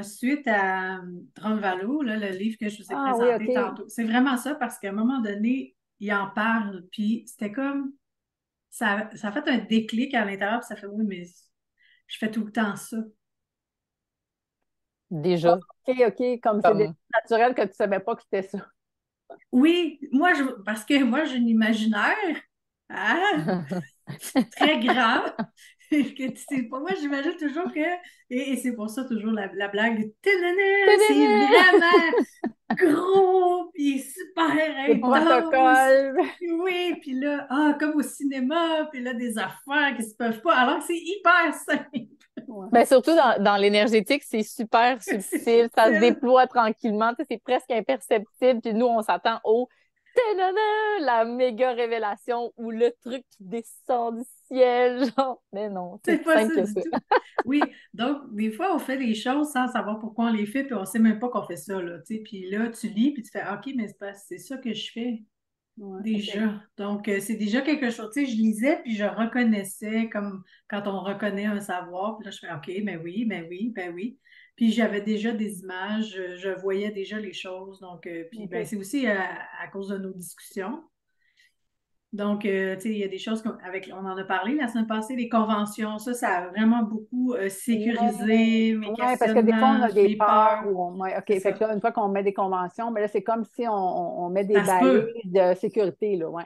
suite à Valo, là, le livre que je vous ai Ah oui, présenté OK. tantôt. C'est vraiment ça parce qu'à un moment donné, il en parle. Puis c'était comme. ça a fait un déclic à l'intérieur, puis ça fait, oui, mais je fais tout le temps ça. Déjà, OK, comme c'est comme. naturel que tu ne savais pas que c'était ça. Oui, parce que moi, j'ai un imaginaire, hein, très grand, que tu sais pas. Moi, j'imagine toujours que, et c'est pour ça toujours la blague, Tadana! C'est vraiment gros, puis super Le intense. protocole. Oui, puis là, comme au cinéma, puis là, des affaires qui se peuvent pas, alors que c'est hyper simple. Ouais. Ben surtout dans l'énergétique, c'est super C'est subtil, ça se subtil. déploie tranquillement, tu sais, c'est presque imperceptible, puis nous, on s'attend au ta-da-da, la méga révélation ou le truc qui descend du ciel, genre, mais non, c'est C'est plus pas simple ça que du ça. tout. Oui, donc des fois, on fait des choses sans savoir pourquoi on les fait, puis on sait même pas qu'on fait ça, là, tu sais. Puis là, tu lis, puis tu fais, OK, mais c'est ça que je fais Ouais, OK. déjà. Donc, c'est déjà quelque chose. Tu sais, je lisais, puis je reconnaissais, comme quand on reconnaît un savoir, puis là, je fais, OK, ben oui, ben oui, ben oui. Puis j'avais déjà des images, je voyais déjà les choses. Donc, puis ben, OK. c'est aussi à cause de nos discussions. Donc, tu sais, il y a des choses on en a parlé la semaine passée, les conventions, ça a vraiment beaucoup Ouais, sécurisé mes ouais, parce que des fois, on questionnements, a des mes peurs. peurs. Ouais, OK. C'est Fait que ça. là, une fois qu'on met des conventions, ben là, c'est comme si on met des Ça se balises peut. de sécurité, là, ouais.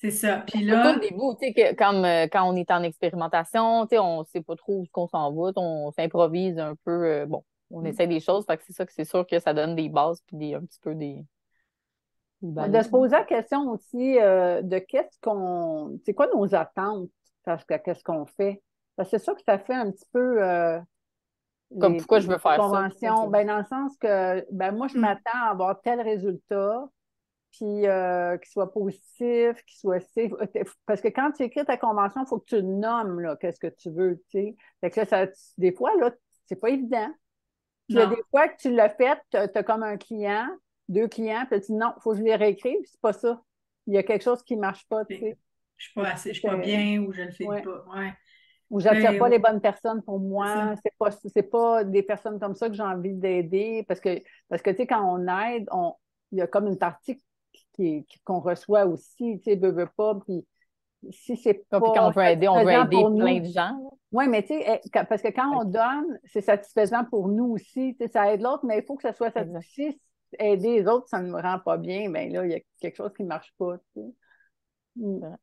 C'est ça. Ben, Puis surtout au là, début, tu sais, comme quand on est en expérimentation, tu sais, on sait pas trop où qu'on s'en va, on s'improvise un peu, bon, on essaie des choses, fait que c'est ça que c'est sûr que ça donne des bases puis un petit peu des Ouais, de balises. se poser la question aussi de c'est quoi nos attentes parce que qu'est-ce qu'on fait? Parce que c'est ça que ça fait un petit peu Comme pourquoi je veux les faire ça, pourquoi je conventions. veux. Ben, dans le sens que ben, moi, je hum, m'attends à avoir tel résultat, puis qu'il soit positif, qu'il soit safe. Parce que quand tu écris ta convention, il faut que tu le nommes, là, qu'est-ce que tu veux, tu sais. Fait que là, des fois, là, c'est pas évident. Puis il y a des non, fois que tu l'as fait, tu as comme un client, deux clients, puis tu dis non, il faut que je les réécrive, c'est pas ça. Il y a quelque chose qui ne marche pas, tu sais. je suis Fait pas que assez, je suis pas bien ou je le fais ouais. pas. Ouais. Ou j'attire Ben, pas les bonnes personnes pour c'est ça. moi. C'est pas des personnes comme ça que j'ai envie d'aider. Parce que tu sais, quand on aide, il y a comme une partie qu'on reçoit aussi, tu sais, veut pas. Puis si c'est Puis quand pas on veut satisfaisant aider pour plein nous, de gens. Là. oui, mais tu sais, parce que quand on donne, c'est satisfaisant pour nous aussi. Tu sais, ça aide l'autre, mais il faut que ça soit Exact. satisfaisant. Si aider les autres, ça ne me rend pas bien, bien là, il y a quelque chose qui ne marche pas. Tu sais. Mm.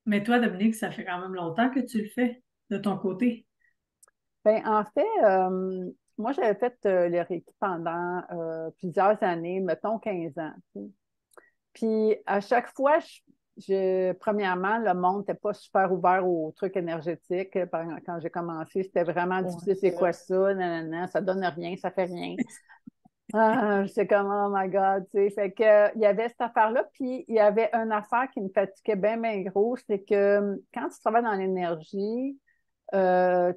Mais toi, Dominique, ça fait quand même longtemps que tu le fais de ton côté. Ben, en fait, moi, j'avais fait le Reiki pendant plusieurs années, mettons 15 ans. Tu sais. Puis à chaque fois, premièrement, le monde n'était pas super ouvert aux trucs énergétiques. Quand j'ai commencé, c'était vraiment Ouais, difficile. C'est c'est vrai. quoi ça? Nanana, ça donne rien, ça fait rien. Ah, j'étais comme, oh my God, tu sais. Fait que, il y avait cette affaire-là, puis il y avait une affaire qui me fatiguait bien, bien gros, c'est que quand tu travailles dans l'énergie, tu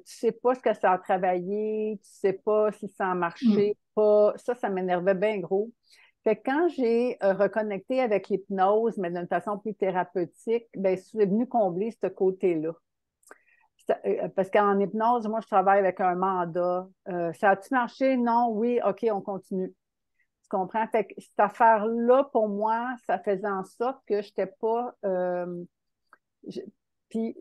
sais pas ce que ça a travaillé, tu sais pas si ça a Hum, marché, pas. Ça m'énervait bien gros. Fait que quand j'ai reconnecté avec l'hypnose, mais d'une façon plus thérapeutique, ben, c'est venu combler ce côté-là. Parce qu'en hypnose, moi, je travaille avec un mandat. Ça a-tu marché? Non, oui, OK, on continue. Tu comprends? Fait que cette affaire-là, pour moi, ça faisait en sorte que je n'étais pas. Je- Puis,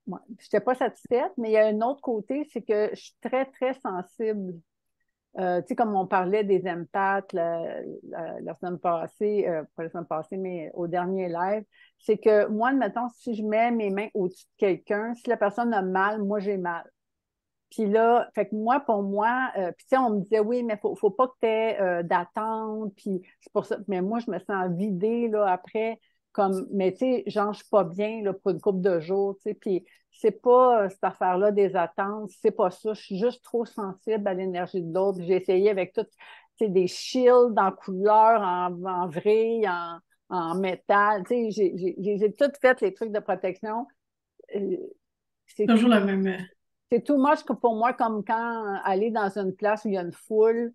moi, je n'étais pas satisfaite, mais il y a un autre côté, c'est que je suis très, très sensible. Tu sais, comme on parlait des empaths la semaine passée, pas la semaine passée, mais au dernier live, c'est que moi, admettons, si je mets mes mains au-dessus de quelqu'un, si la personne a mal, moi, j'ai mal. Puis là, fait que moi, pour moi, puis tu sais, on me disait, oui, mais faut pas que tu aies d'attente, puis c'est pour ça. Mais moi, je me sens vidée, là, après, comme, mais tu sais, genre, je suis pas bien, là, pour une couple de jours, tu sais, puis c'est pas cette affaire-là des attentes, c'est pas ça. Je suis juste trop sensible à l'énergie de l'autre. J'ai essayé avec tout, tu sais, des shields en couleur, en vrille, en métal, tu sais, j'ai tout fait, les trucs de protection. Euh, c'est toujours tout le même. c'est too much que pour moi, comme quand aller dans une place où il y a une foule,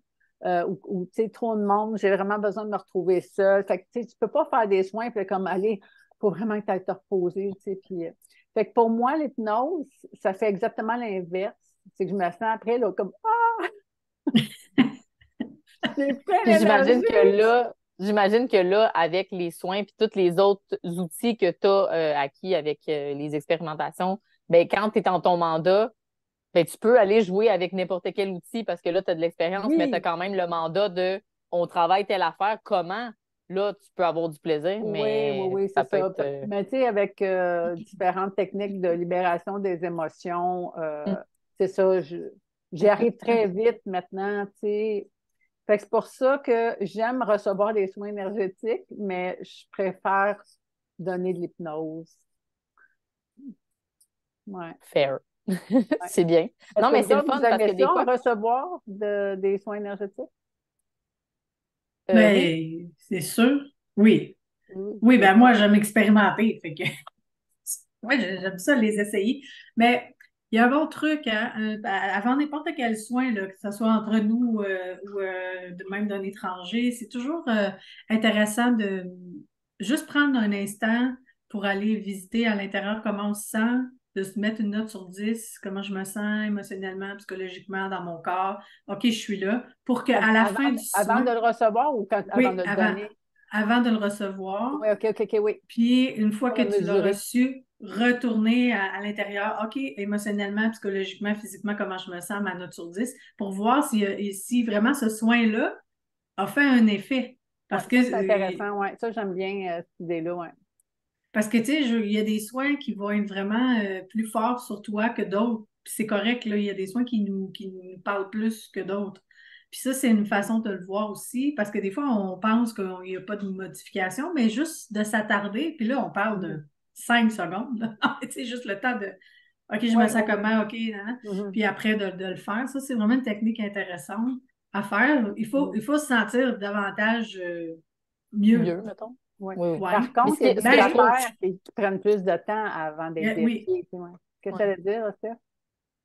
où tu sais, trop de monde, j'ai vraiment besoin de me retrouver seule. Fait que tu sais, tu peux pas faire des soins, puis comme aller, il faut vraiment que tu ailles te reposer, tu sais. Puis, fait que pour moi, l'hypnose, ça fait exactement l'inverse. C'est que je me sens après, là, comme, ah, j'ai plein Puis j'imagine d'énergie. que là, j'imagine que là, avec les soins puis tous les autres outils que tu as acquis avec les expérimentations, ben, quand tu es en ton mandat, ben, tu peux aller jouer avec n'importe quel outil parce que là, tu as de l'expérience, mais tu as Oui, quand même le mandat de on travaille telle affaire, comment? Là, tu peux avoir du plaisir, oui, oui, mais oui, ça c'est peut ça. être. Mais tu sais, avec différentes techniques de libération des émotions, c'est ça, j'y arrive très vite maintenant, tu sais. Fait que c'est pour ça que j'aime recevoir des soins énergétiques, mais je préfère donner de l'hypnose. Ouais, Fair. ouais. C'est bien. Est-ce Non, que mais vous c'est le autres, vous fun parce aimez que ça, des fois, recevoir des soins énergétiques? oui. Mais c'est sûr. Oui. Oui, Oui, c'est ben moi, ça. j'aime expérimenter. Fait que oui, j'aime ça les essayer. Mais il y a un autre truc, hein, avant n'importe quel soin, là, que ce soit entre nous ou même d'un étranger, c'est toujours intéressant de juste prendre un instant pour aller visiter à l'intérieur comment on se sent, de se mettre une note sur 10, comment je me sens émotionnellement, psychologiquement, dans mon corps. OK, je suis là. Pour qu'à la fin du Avant soin, de le recevoir ou avant oui, de le donner? avant de le recevoir, Oui, OK, oui. puis, une fois Pour que le tu l'as mesurer. reçu, retourner à l'intérieur, OK, émotionnellement, psychologiquement, physiquement, comment je me sens, ma note sur 10, pour voir si vraiment ce soin-là a fait un effet. Oui, Parce que, ça, c'est intéressant. Oui, ça, j'aime bien cette idée-là. Ouais. tu sais, il y a des soins qui vont être vraiment plus forts sur toi que d'autres. Puis c'est correct, là, il y a des soins qui nous parlent plus que d'autres. Puis ça, c'est une façon de le voir aussi, parce que des fois, on pense qu'il n'y a pas de modification, mais juste de s'attarder, puis là, on parle Mhm. de 5 secondes, là. Tu sais, juste le temps de OK, je Oui, me oui, sens oui. comment, OK, hein? Mhm. Puis après de le faire. Ça, c'est vraiment une technique intéressante à faire. Mhm. Il faut se sentir dadavantage mieux. Mieux, mettons. Oui. Oui, oui. Par Ouais. Mais contre, il y a ce des que je Ben, trouve, affaires qui prennent plus de temps avant d'être oui. vérifiées. Ouais. Qu'est-ce que ça ouais. veut dire, ça?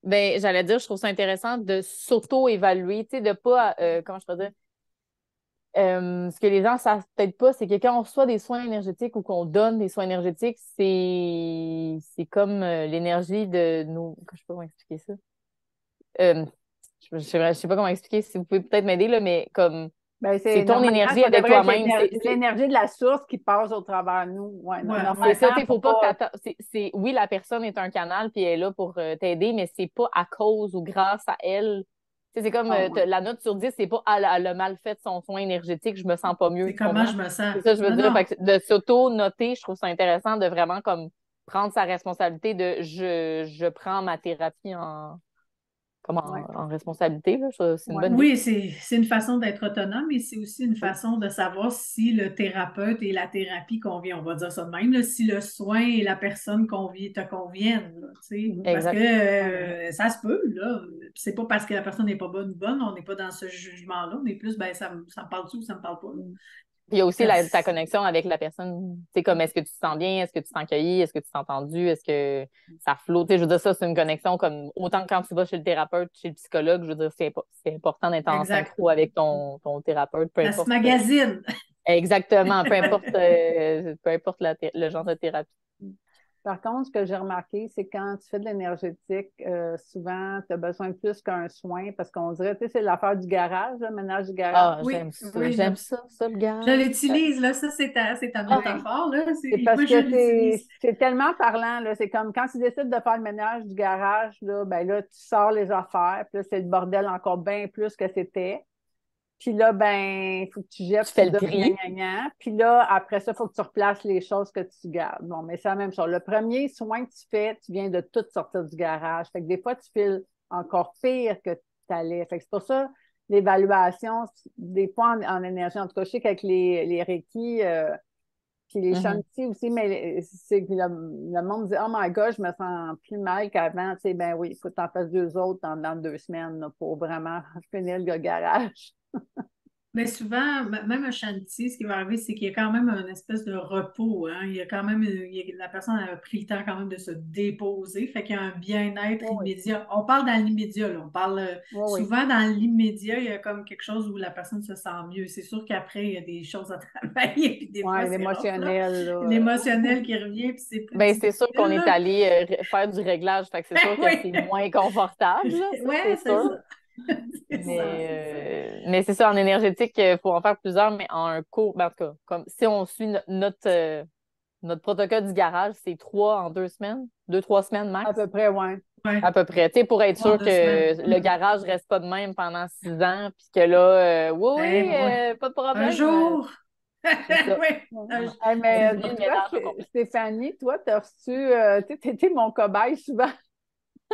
Ben, j'allais dire, je trouve ça intéressant de s'auto-évaluer, tu sais, de pas, comment je peux dire, ce que les gens savent peut-être pas, c'est que quand on reçoit des soins énergétiques ou qu'on donne des soins énergétiques, c'est comme l'énergie de nos, je sais pas comment expliquer ça. Euh, je sais pas comment expliquer, si vous pouvez peut-être m'aider, là, mais comme Ben, c'est c'est ton normalement, énergie ça avec devrait être toi-même. l'énergie de la source qui passe au travers de nous. Ouais, Ouais, C'est ouais. ça, tu normalement, sais, faut faut pas que pas. oui, la personne est un canal puis elle est là pour t'aider, mais c'est pas à cause ou grâce à elle. Tu sais, c'est comme Ah, ouais. la note sur 10, c'est pas elle a mal fait son soin énergétique, je me sens pas mieux, C'est tu comment comprends? je me sens. C'est ça, je veux Non, dire. Fait non. que de s'auto-noter, je trouve ça intéressant de vraiment comme prendre sa responsabilité de je prends ma thérapie Ouais, en responsabilité, là. C'est une ouais. bonne idée. Oui, c'est une façon d'être autonome, mais c'est aussi une façon de savoir si le thérapeute et la thérapie conviennent. On va dire ça de même, là, si le soin et la personne te conviennent, là, tu sais. Mhm. Parce que Exact. ça se peut, là. Puis c'est pas parce que la personne n'est pas bonne ou bonne, on n'est pas dans ce jugement-là. On est plus, ben, ça me parle-tu ou ça me parle pas, là. Mhm. Puis il y a aussi ta Parce- connexion avec la personne. Tu sais, comme est-ce que tu te sens bien? Est-ce que tu te sens accueilli? Est-ce que tu te sens entendu? Est-ce que ça flotte? Tu sais, je veux dire, ça, c'est une connexion comme autant que quand tu vas chez le thérapeute, chez le psychologue, je veux dire, c'est important d'être en Exact. synchro avec ton thérapeute, peu Ça se importe. magazine. Exactement, peu importe le genre de thérapie. Par contre, ce que j'ai remarqué, c'est quand tu fais de l'énergétique, souvent, tu as besoin de plus qu'un soin parce qu'on dirait, tu sais, c'est l'affaire du garage, le ménage du garage. Ah, Oui, j'aime ça. oui, J'aime ça, le je garage. l'utilise, là. Ça, c'est ta Ouais. métaphore, là. C'est parce Moi, je que c'est l'utilise. c'est tellement parlant, là. C'est comme quand tu décides de faire le ménage du garage, là, ben là, tu sors les affaires, puis là, c'est le bordel encore bien plus que c'était. Puis là, ben, il faut que tu Tu jettes, fais tu le donnes, gna, tri. gna, gna. Puis là, après ça, il faut que tu replaces les choses que tu gardes. Bon, mais c'est la même chose. Le premier soin que tu fais, tu viens de tout sortir du garage. Fait que des fois, tu files encore pire que tu allais. Fait que c'est pour ça, l'évaluation, des fois en énergie, en tout cas, je sais qu'avec les Reiki, puis les Mhm. shanties aussi, mais c'est que le monde dit, oh my God, je me sens plus mal qu'avant. Tu sais, ben oui, il faut que tu en fasses deux autres dans 2 semaines là, pour vraiment finir le garage. Mais souvent, même un chantier, ce qui va arriver, c'est qu'il y a quand même une espèce de repos, hein. Il y a quand même, la personne a pris le temps quand même de se déposer, fait qu'il y a un bien-être Oui, immédiat. On parle dans l'immédiat, là. On parle oui, oui. souvent dans l'immédiat, il y a comme quelque chose où la personne se sent mieux. C'est sûr qu'après, il y a des choses à travailler, puis des fois, Oui, c'est rough, là. l'émotionnel, là. L'émotionnel qui revient, puis c'est plus Ben, c'est sûr qu'on difficile, est là. allé faire du réglage, fait que c'est sûr que Oui, c'est moins confortable, là, ça, ouais, c'est c'est sûr. ça. C'est ça. Mais c'est ça, en énergétique, il faut en faire plusieurs, mais en un cours, ben, en tout cas, comme si on suit notre protocole du garage, c'est 3 en 2 semaines, 2, 3 semaines À max, peu près, ouais. Ouais, à peu près. Tu sais, pour être 3 sûr 2 semaines. que le garage reste pas de même pendant 6 ans, puis que là, oui, Eh, oui, ouais. pas de Un problème. jour! C'est ça. Oui, Ouais. un Hey, On mais oublie le toi, ménage au complet. Stéphanie, toi, tu as reçu, tu étais mon cobaye souvent.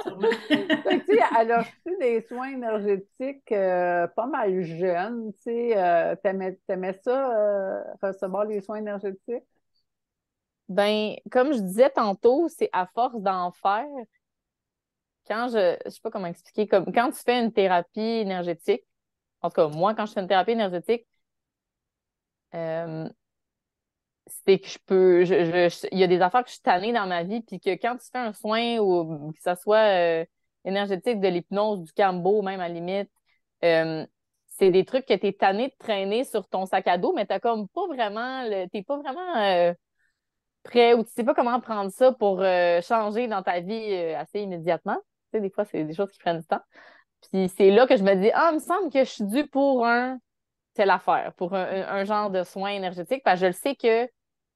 sûrement. Fait que, tu sais, elle a reçu des soins énergétiques pas mal jeune. Tu sais, t'aimais ça, recevoir les soins énergétiques? Ben, comme je disais tantôt, c'est à force d'en faire, je sais pas comment expliquer, comme quand tu fais une thérapie énergétique, en tout cas, moi, quand je fais une thérapie énergétique, euh, c'est que il y a des affaires que je suis tannée dans ma vie, puis que quand tu fais un soin ou que ce soit énergétique, de l'hypnose, du cambo, même à la limite, euh, c'est des trucs que tu es tanné de traîner sur ton sac à dos, mais t'as comme pas vraiment t'es pas vraiment prêt ou tu sais pas comment prendre ça pour changer dans ta vie assez immédiatement. Tu sais, des fois, c'est des choses qui prennent du temps. Puis c'est là que je me dis, ah, il me semble que je suis due pour telle affaire, pour un genre de soin énergétique, parce que je le sais que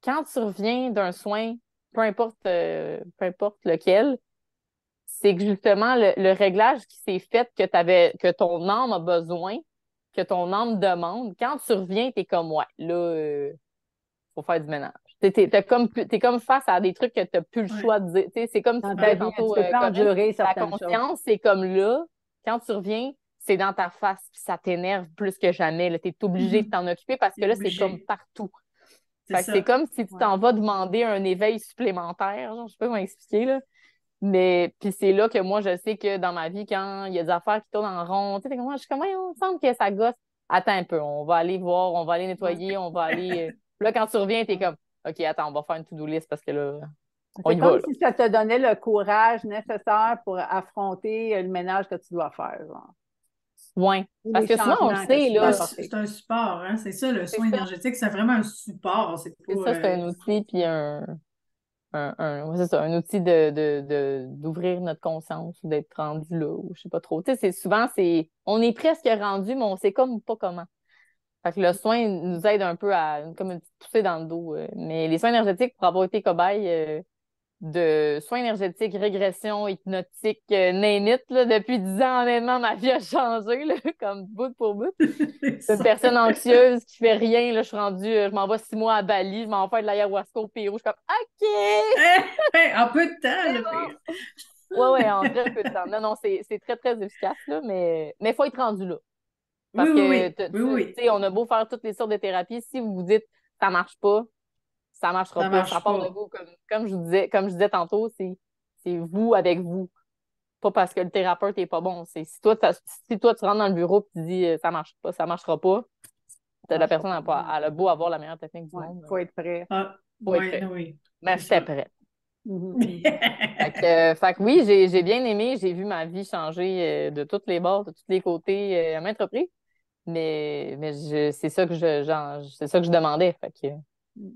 quand tu reviens d'un soin, peu importe lequel, c'est que justement le réglage qui s'est fait que ton âme a besoin, que ton âme demande, quand tu reviens, t'es comme ouais, là, faut faire du ménage. T'es comme face à des trucs que t'as plus le Ouais. choix de dire. T'sais, c'est comme tu Dans ta disais vie, tu tantôt, peux pas Corinne, endurer ta certaines choses. conscience, c'est comme là, quand tu reviens, c'est dans ta face, puis ça t'énerve plus que jamais. Tu es obligé de Mhm. t'en occuper parce que T'es là, c'est comme obligé. partout. C'est Fait que c'est ça. comme si tu Ouais. t'en vas demander un éveil supplémentaire. Genre, je sais pas comment expliquer, là. Mais puis c'est là que moi, je sais que dans ma vie, quand il y a des affaires qui tournent en rond, tu sais, t'es comme, moi, je suis comme, ouais, on semble que ça gosse. Attends un peu, on va aller voir, on va aller Ouais. nettoyer, on va aller. Là, quand tu reviens, t'es comme, OK, attends, on va faire une to-do list parce que là, on C'est y va, comme là. si ça te donnait le courage nécessaire pour affronter le ménage que tu dois faire, genre, Ouais. ou Parce les que souvent, on le changements que sait, tu dois là, C'est apporter. un support, hein? C'est ça, le c'est soin ça, énergétique, c'est vraiment un support. C'est pas. c'est un outil, puis ouais, c'est ça, un outil d'ouvrir notre conscience ou d'être rendu là, ou je sais pas trop. Tu sais, on est presque rendu, mais on sait comme pas comment. Fait que le soin nous aide un peu comme une petite poussée dans le dos. Mais les soins énergétiques, pour avoir été cobaye de soins énergétiques, régression, hypnotique, name it, là, depuis 10 ans, honnêtement, ma vie a changé, là, comme bout pour bout. C'est C'est une ça. personne anxieuse qui fait rien, là, je suis rendue, je m'en vais 6 mois à Bali, je m'en vais faire de l'ayahuasca au Pérou, je suis comme, OK, En peu de temps, c'est le pire. bon. Ouais, ouais, en très peu de temps. Non, non, c'est très, très efficace, là, mais faut être rendu là. Oui, Parce oui, que, oui. Oui, oui. tu sais, on a beau faire toutes les sortes de thérapies, si vous vous dites, ça marche pas, ça marchera Ça pas. Ça marche part de pas. vous. Comme je disais tantôt, c'est vous avec vous. Pas parce que le thérapeute est pas bon. C'est si toi, tu rentres dans le bureau et tu dis ça marche pas, ça marchera pas, Ça la marchera personne pas. elle a beau avoir la meilleure technique du Ouais, monde. il faut être prêt. Ah, Faut être oui, prêt. oui. Mais C'est j'étais ça. prête. Mhm, mhm. Fait que oui, j'ai bien aimé. J'ai vu ma vie changer de toutes les bords, de tous les côtés à maintes reprises. C'est ça que c'est ça que je demandais. Fait que ben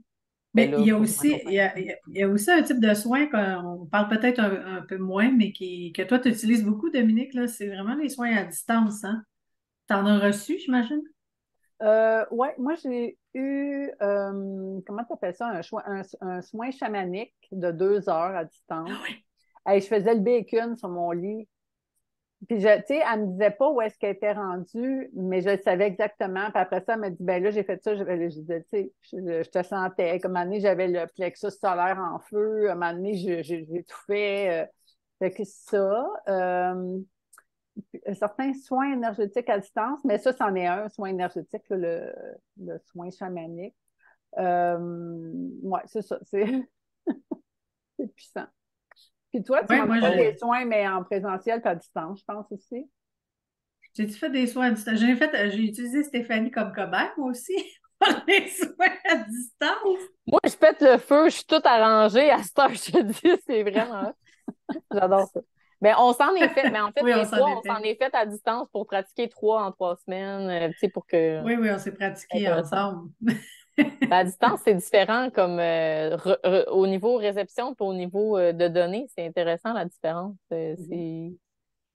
Mais il là, y a faut que je aussi, m'accompagne. il y a aussi un type de soin qu'on parle peut-être un peu moins, mais que toi, tu utilises beaucoup, Dominique, là, c'est vraiment les soins à distance, hein? T'en as reçu, j'imagine? Ouais, moi j'ai eu, comment tu appelles ça, un soin chamanique de 2 heures à Ah distance. oui. Hey, je faisais le bacon sur mon lit. Puis, tu sais, elle me disait pas où est-ce qu'elle était rendue, mais je le savais exactement. Puis après ça, elle m'a dit, ben là, j'ai fait ça. Je disais, tu sais, je te sentais. Comme un moment donné, j'avais le plexus solaire en feu. À un moment donné, j'étouffais. Fait que ça. Certains soins énergétiques à distance, mais ça, c'en est un, soin énergétique, là, le soin chamanique. Ouais, c'est ça. C'est puissant. Puis toi, tu Oui, m'en as moi, fait des soins, mais en présentiel puis à distance, je pense aussi. j'ai-tu fait des soins à distance? J'ai utilisé Stéphanie comme cobaye, moi aussi, pour les soins à distance. Moi, je pète le feu, je suis toute arrangée. À cette heure, je te dis, c'est vraiment hot. J'adore ça. Mais on s'en est fait. Mais en fait, Oui, on les s'en trois, est on s'en fait. est fait à distance pour pratiquer 3 en 3 semaines, tu sais, pour que Oui, oui, on s'est c'est pratiqué intéressant. ensemble. Ben, à distance, c'est différent comme au niveau réception puis au niveau de données, c'est intéressant la différence. Mhm.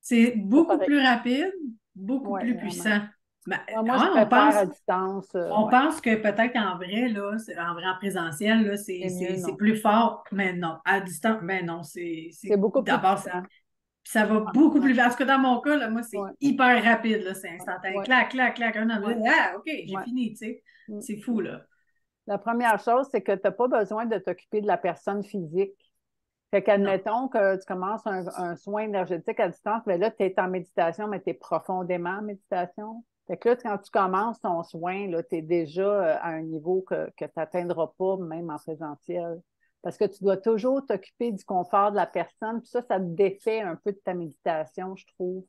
C'est Pas beaucoup pareil. plus rapide, beaucoup Oui, plus vraiment. puissant. Ben, Moi, je ouais, préfère à distance. on Ouais, pense que peut-être en vrai, là, en vrai en présentiel, là, c'est mieux, c'est non. plus fort, mais non. À distance, mais non, C'est beaucoup plus d'abord, puissant. ça va Ouais, beaucoup ouais, plus vite. Parce que dans mon cas, là, moi, c'est ouais, hyper rapide, là, c'est instantané. ouais, Clac, clac, clac, un ouais, ah, OK, j'ai ouais. fini, tu sais. Mm, C'est fou, mm. là. La première chose, c'est que tu n'as pas besoin de t'occuper de la personne physique. Fait Non. qu'admettons que tu commences un soin énergétique à distance, mais là, tu es en méditation, mais tu es profondément en méditation. Fait que là, quand tu commences ton soin, tu es déjà à un niveau que tu n'atteindras pas, même en présentiel. Parce que tu dois toujours t'occuper du confort de la personne, puis ça te défait un peu de ta méditation, je trouve.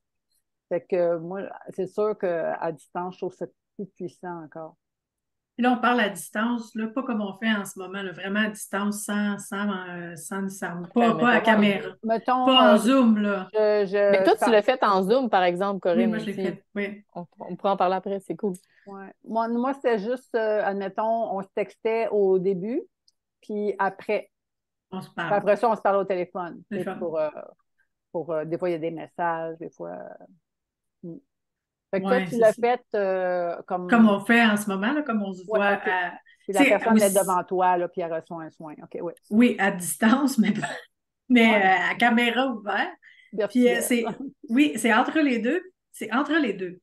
Fait que moi, c'est sûr qu'à distance, je trouve ça plus puissant encore. Puis là, on parle à distance, là, pas comme on fait en ce moment, là, vraiment à distance, sans nécessairement, pas à Caméra. caméra, Mettons, pas en Zoom, là. Mais toi, je tu parle. l'as fait en Zoom, par exemple, Oui, Corinne, moi, je l'ai aussi. fait, oui. On pourra en parler après, c'est cool. Ouais. Moi c'était juste, admettons, on se textait au début, puis après. On se Puis parle. après ça, on se parle au téléphone. C'est le fun. Des fois, il y a des messages, des fois. Fait que toi, Oui, tu c'est l'as ça. fait Comme comme. on fait en ce moment, là, comme on se Ouais, voit OK. à, Puis la tu sais, personne est devant toi, là, puis elle reçoit un soin. OK, oui. oui, à distance, mais, mais Ouais, à caméra ouverte. Puis virtuel. oui, c'est entre les deux. C'est entre les deux.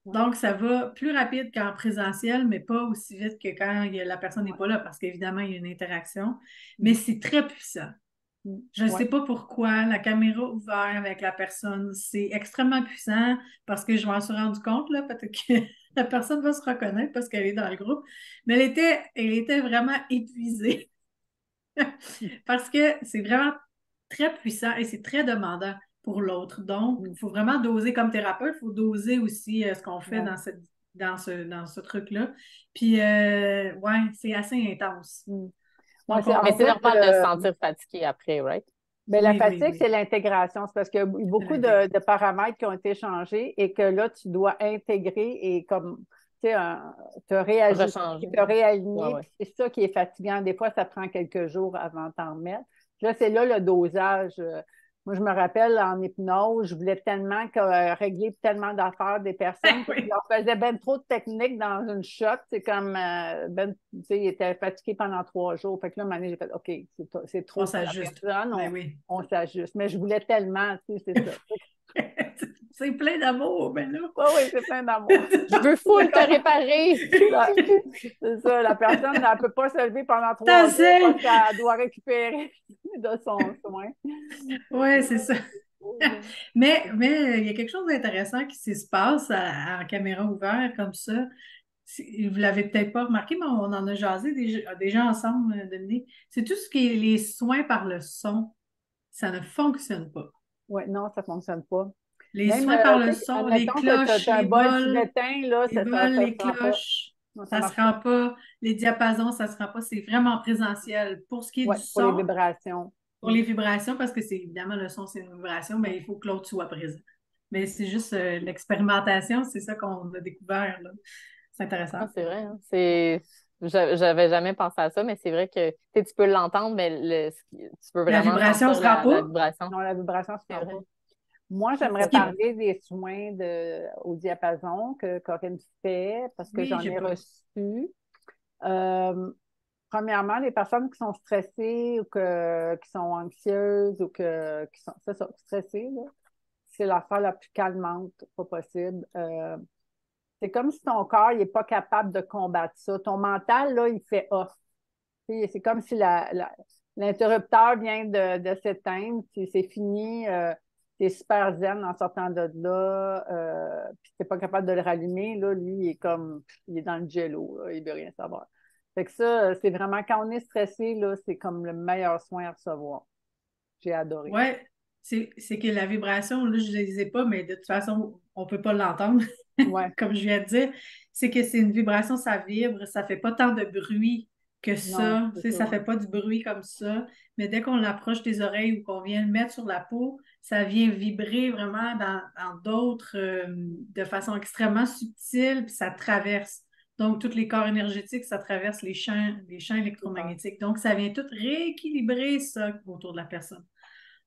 Ouais. Donc, ça va plus rapide qu'en présentiel, mais pas aussi vite que quand la personne n'est Ouais. pas là, parce qu'évidemment, il y a une interaction. Mais Mm, c'est très puissant. mm. Je ne Ouais. sais pas pourquoi la caméra ouverte avec la personne, c'est extrêmement puissant parce que je m'en suis rendu compte, là, peut-être que la personne va se reconnaître parce qu'elle est dans le groupe, mais elle était vraiment épuisée parce que c'est vraiment très puissant et c'est très demandant pour l'autre. Donc, Mm, il faut vraiment doser comme thérapeute, il faut doser aussi ce qu'on fait ouais. dans ce truc-là. Puis, ouais, c'est assez intense. Mm. Ouais, Donc, Mais en c'est fait, normal de se sentir fatigué après, right? ben, la oui, oui, fatigue, oui, c'est l'intégration. C'est parce qu'il y a eu c'est beaucoup l'intégration. de paramètres qui ont été changés et que là, tu dois intégrer et comme, tu sais, te réajuster, Rechanger. te Ouais, réaligner. ouais. Puis c'est ça qui est fatigant. Des fois, ça prend quelques jours avant de t'en remettre. Puis là, c'est là le dosage. Moi, je me rappelle en hypnose, je voulais tellement régler tellement d'affaires des personnes que je Oui, leur faisais ben trop de techniques dans une shot. C'est comme, tu sais, ils étaient fatigués pendant 3 jours. Fait que là, à un moment donné, j'ai fait, OK, c'est on trop pour la s'ajuste. personne. Ben oui. On s'ajuste. Mais je voulais tellement, tu sais, c'est ça. C'est plein d'amour, ben là. Oui, oui, c'est plein d'amour. Je veux C'est full te comme, réparer. c'est ça, la personne, elle ne peut pas se lever pendant Ça 3 jours parce c'est! qu'elle doit récupérer de son soin. Oui, c'est ça. Ouais. Mais il y a quelque chose d'intéressant qui se passe en caméra ouverte comme ça. Vous l'avez peut-être pas remarqué, mais on en a jasé déjà ensemble, Dominique. C'est tout ce qui est les soins par le son. Ça ne fonctionne pas. Ouais, non, ça ne fonctionne pas. Les Même, soins par le tu sais, son, les admettons que cloches, tu as un les bol bols, tibétain, là, les ça bols, ne les se rend pas. cloches, Non, ça ne ça se marche pas. rend pas. Les diapasons, ça se rend pas. C'est vraiment présentiel. Pour ce qui est Oui, du pour les son, vibrations. pour les vibrations, parce que c'est évidemment le son, c'est une vibration, mais Ouais. il faut que l'autre soit présent. Mais c'est juste l'expérimentation, c'est ça qu'on a découvert, là. C'est intéressant. Ah, c'est vrai, hein. J'avais jamais pensé à ça, mais c'est vrai que tu sais, tu peux l'entendre, mais tu peux La vraiment vibration ne sentir se rend la pas. vibration. Non, la vibration ne se C'est rend pas. vrai. Moi, Ce j'aimerais qui est- parler des soins au diapason que Corinne fait parce que Oui, j'en j'ai ai pas. reçu. Euh, Premièrement, les personnes qui sont stressées ou qui sont anxieuses ou qui sont c'est ça, stressées, là, c'est l'affaire la plus calmante, pas possible. C'est comme si ton corps n'est pas capable de combattre ça. Ton mental, là, il fait off. C'est comme si l'interrupteur vient de s'éteindre, puis c'est fini. T'es super zen en sortant de là, puis t'es pas capable de le rallumer. Là, lui, il est dans le jello, là, il veut rien savoir. Fait que ça, c'est vraiment, quand on est stressé, là, c'est comme le meilleur soin à recevoir. J'ai adoré. Ouais, c'est que la vibration, là, je ne les ai pas, mais de toute façon, on ne peut pas l'entendre, Ouais, comme je viens de dire. C'est que c'est une vibration, ça vibre, ça ne fait pas tant de bruit que non, ça. Tu c'est sais, ça. ça ne fait pas du bruit comme ça. Mais dès qu'on l'approche des oreilles ou qu'on vient le mettre sur la peau, ça vient vibrer vraiment dans d'autres, de façon extrêmement subtile, puis ça traverse. Donc, tous les corps énergétiques, ça traverse les champs Super. électromagnétiques. Donc, ça vient tout rééquilibrer ça autour de la personne.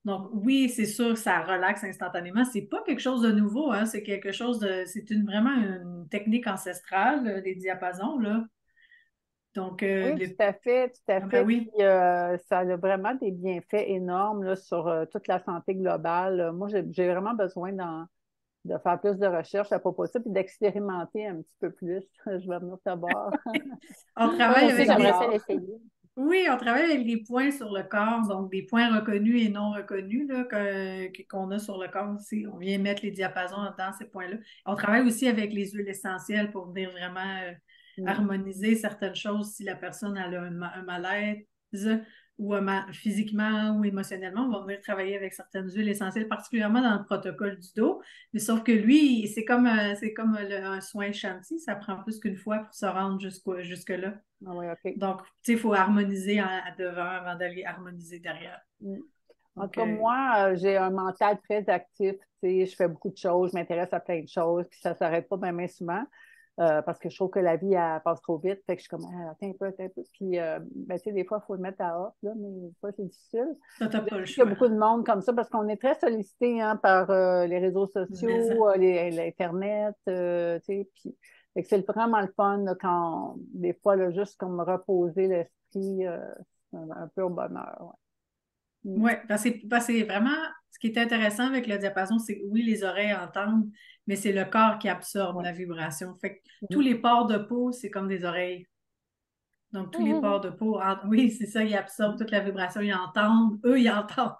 Donc, oui, c'est sûr, ça relaxe instantanément. C'est pas quelque chose de nouveau, hein. C'est quelque chose vraiment une technique ancestrale, les diapasons, là. Donc, Oui, tout à fait, tout à ah ben fait. Puis oui. ça a vraiment des bienfaits énormes là, sur toute la santé globale. Moi, j'ai vraiment besoin de faire plus de recherches à propos de ça, puis d'expérimenter un petit peu plus. Je vais venir te voir. On Ouais, moi travaille aussi, avec j'aimerais des, ça l'essayer. Oui, on travaille avec des points sur le corps, donc des points reconnus et non reconnus là, qu'on a sur le corps aussi. On vient mettre les diapasons dans ces points-là. On travaille aussi avec les huiles essentielles pour venir vraiment Mm. harmoniser certaines choses si la personne a un malaise ou physiquement ou émotionnellement. On va venir travailler avec certaines huiles essentielles, particulièrement dans le protocole du dos. Mais sauf que lui, c'est comme un soin shanti, ça prend plus qu'une fois pour se rendre jusque-là. Ah oui, OK. Donc, tu sais, il faut harmoniser à devant avant d'aller harmoniser derrière. Mm. En tout Donc, cas, moi, j'ai un mental très actif. Tu sais, je fais beaucoup de choses, je m'intéresse à plein de choses, puis ça ne s'arrête pas bien souvent. Parce que je trouve que la vie, elle passe trop vite. Fait que je suis comme, ah, attends un peu, attends un peu. Puis, ben, tu sais, des fois, il faut le mettre à off, là, mais des fois, c'est difficile. ça, t'as Je pas le sais qu'il y a choix. beaucoup de monde comme ça parce qu'on est très sollicité hein, par les réseaux Mais ça, sociaux, l'Internet, tu sais. Puis, fait que c'est vraiment le fun là, quand, des fois, là, juste comme reposer l'esprit, un peu au bonheur. Ouais. Mm. ouais, parce que c'est vraiment ce qui est intéressant avec le diapason, c'est que oui, les oreilles entendent, mais c'est le corps qui absorbe Ouais. la vibration. Fait que tous Mhm. les pores de peau, c'est comme des oreilles. Donc, tous les pores de peau, oui, c'est ça, ils absorbent toute la vibration, ils entendent, eux, ils entendent.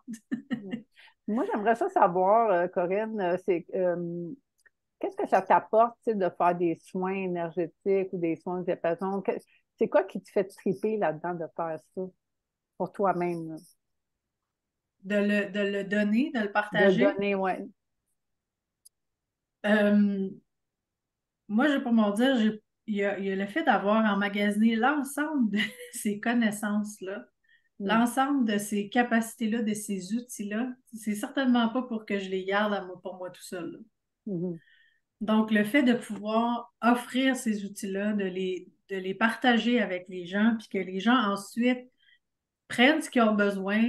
Mhm. Moi, j'aimerais ça savoir, Corinne, qu'est-ce que ça t'apporte, tu sais, de faire des soins énergétiques ou des soins de diapason? C'est quoi qui te fait triper là-dedans de faire ça pour toi-même? Là? De le donner, de le De partager. donner, ouais. Euh, Moi, je pour m'en dire, il y a le fait d'avoir emmagasiné l'ensemble de ces connaissances-là, Mm. l'ensemble de ces capacités-là, de ces outils-là. C'est certainement pas pour que je les garde pour moi tout seul, là. Mhm. Donc, le fait de pouvoir offrir ces outils-là, de les partager avec les gens, puis que les gens ensuite prennent ce qu'ils ont besoin,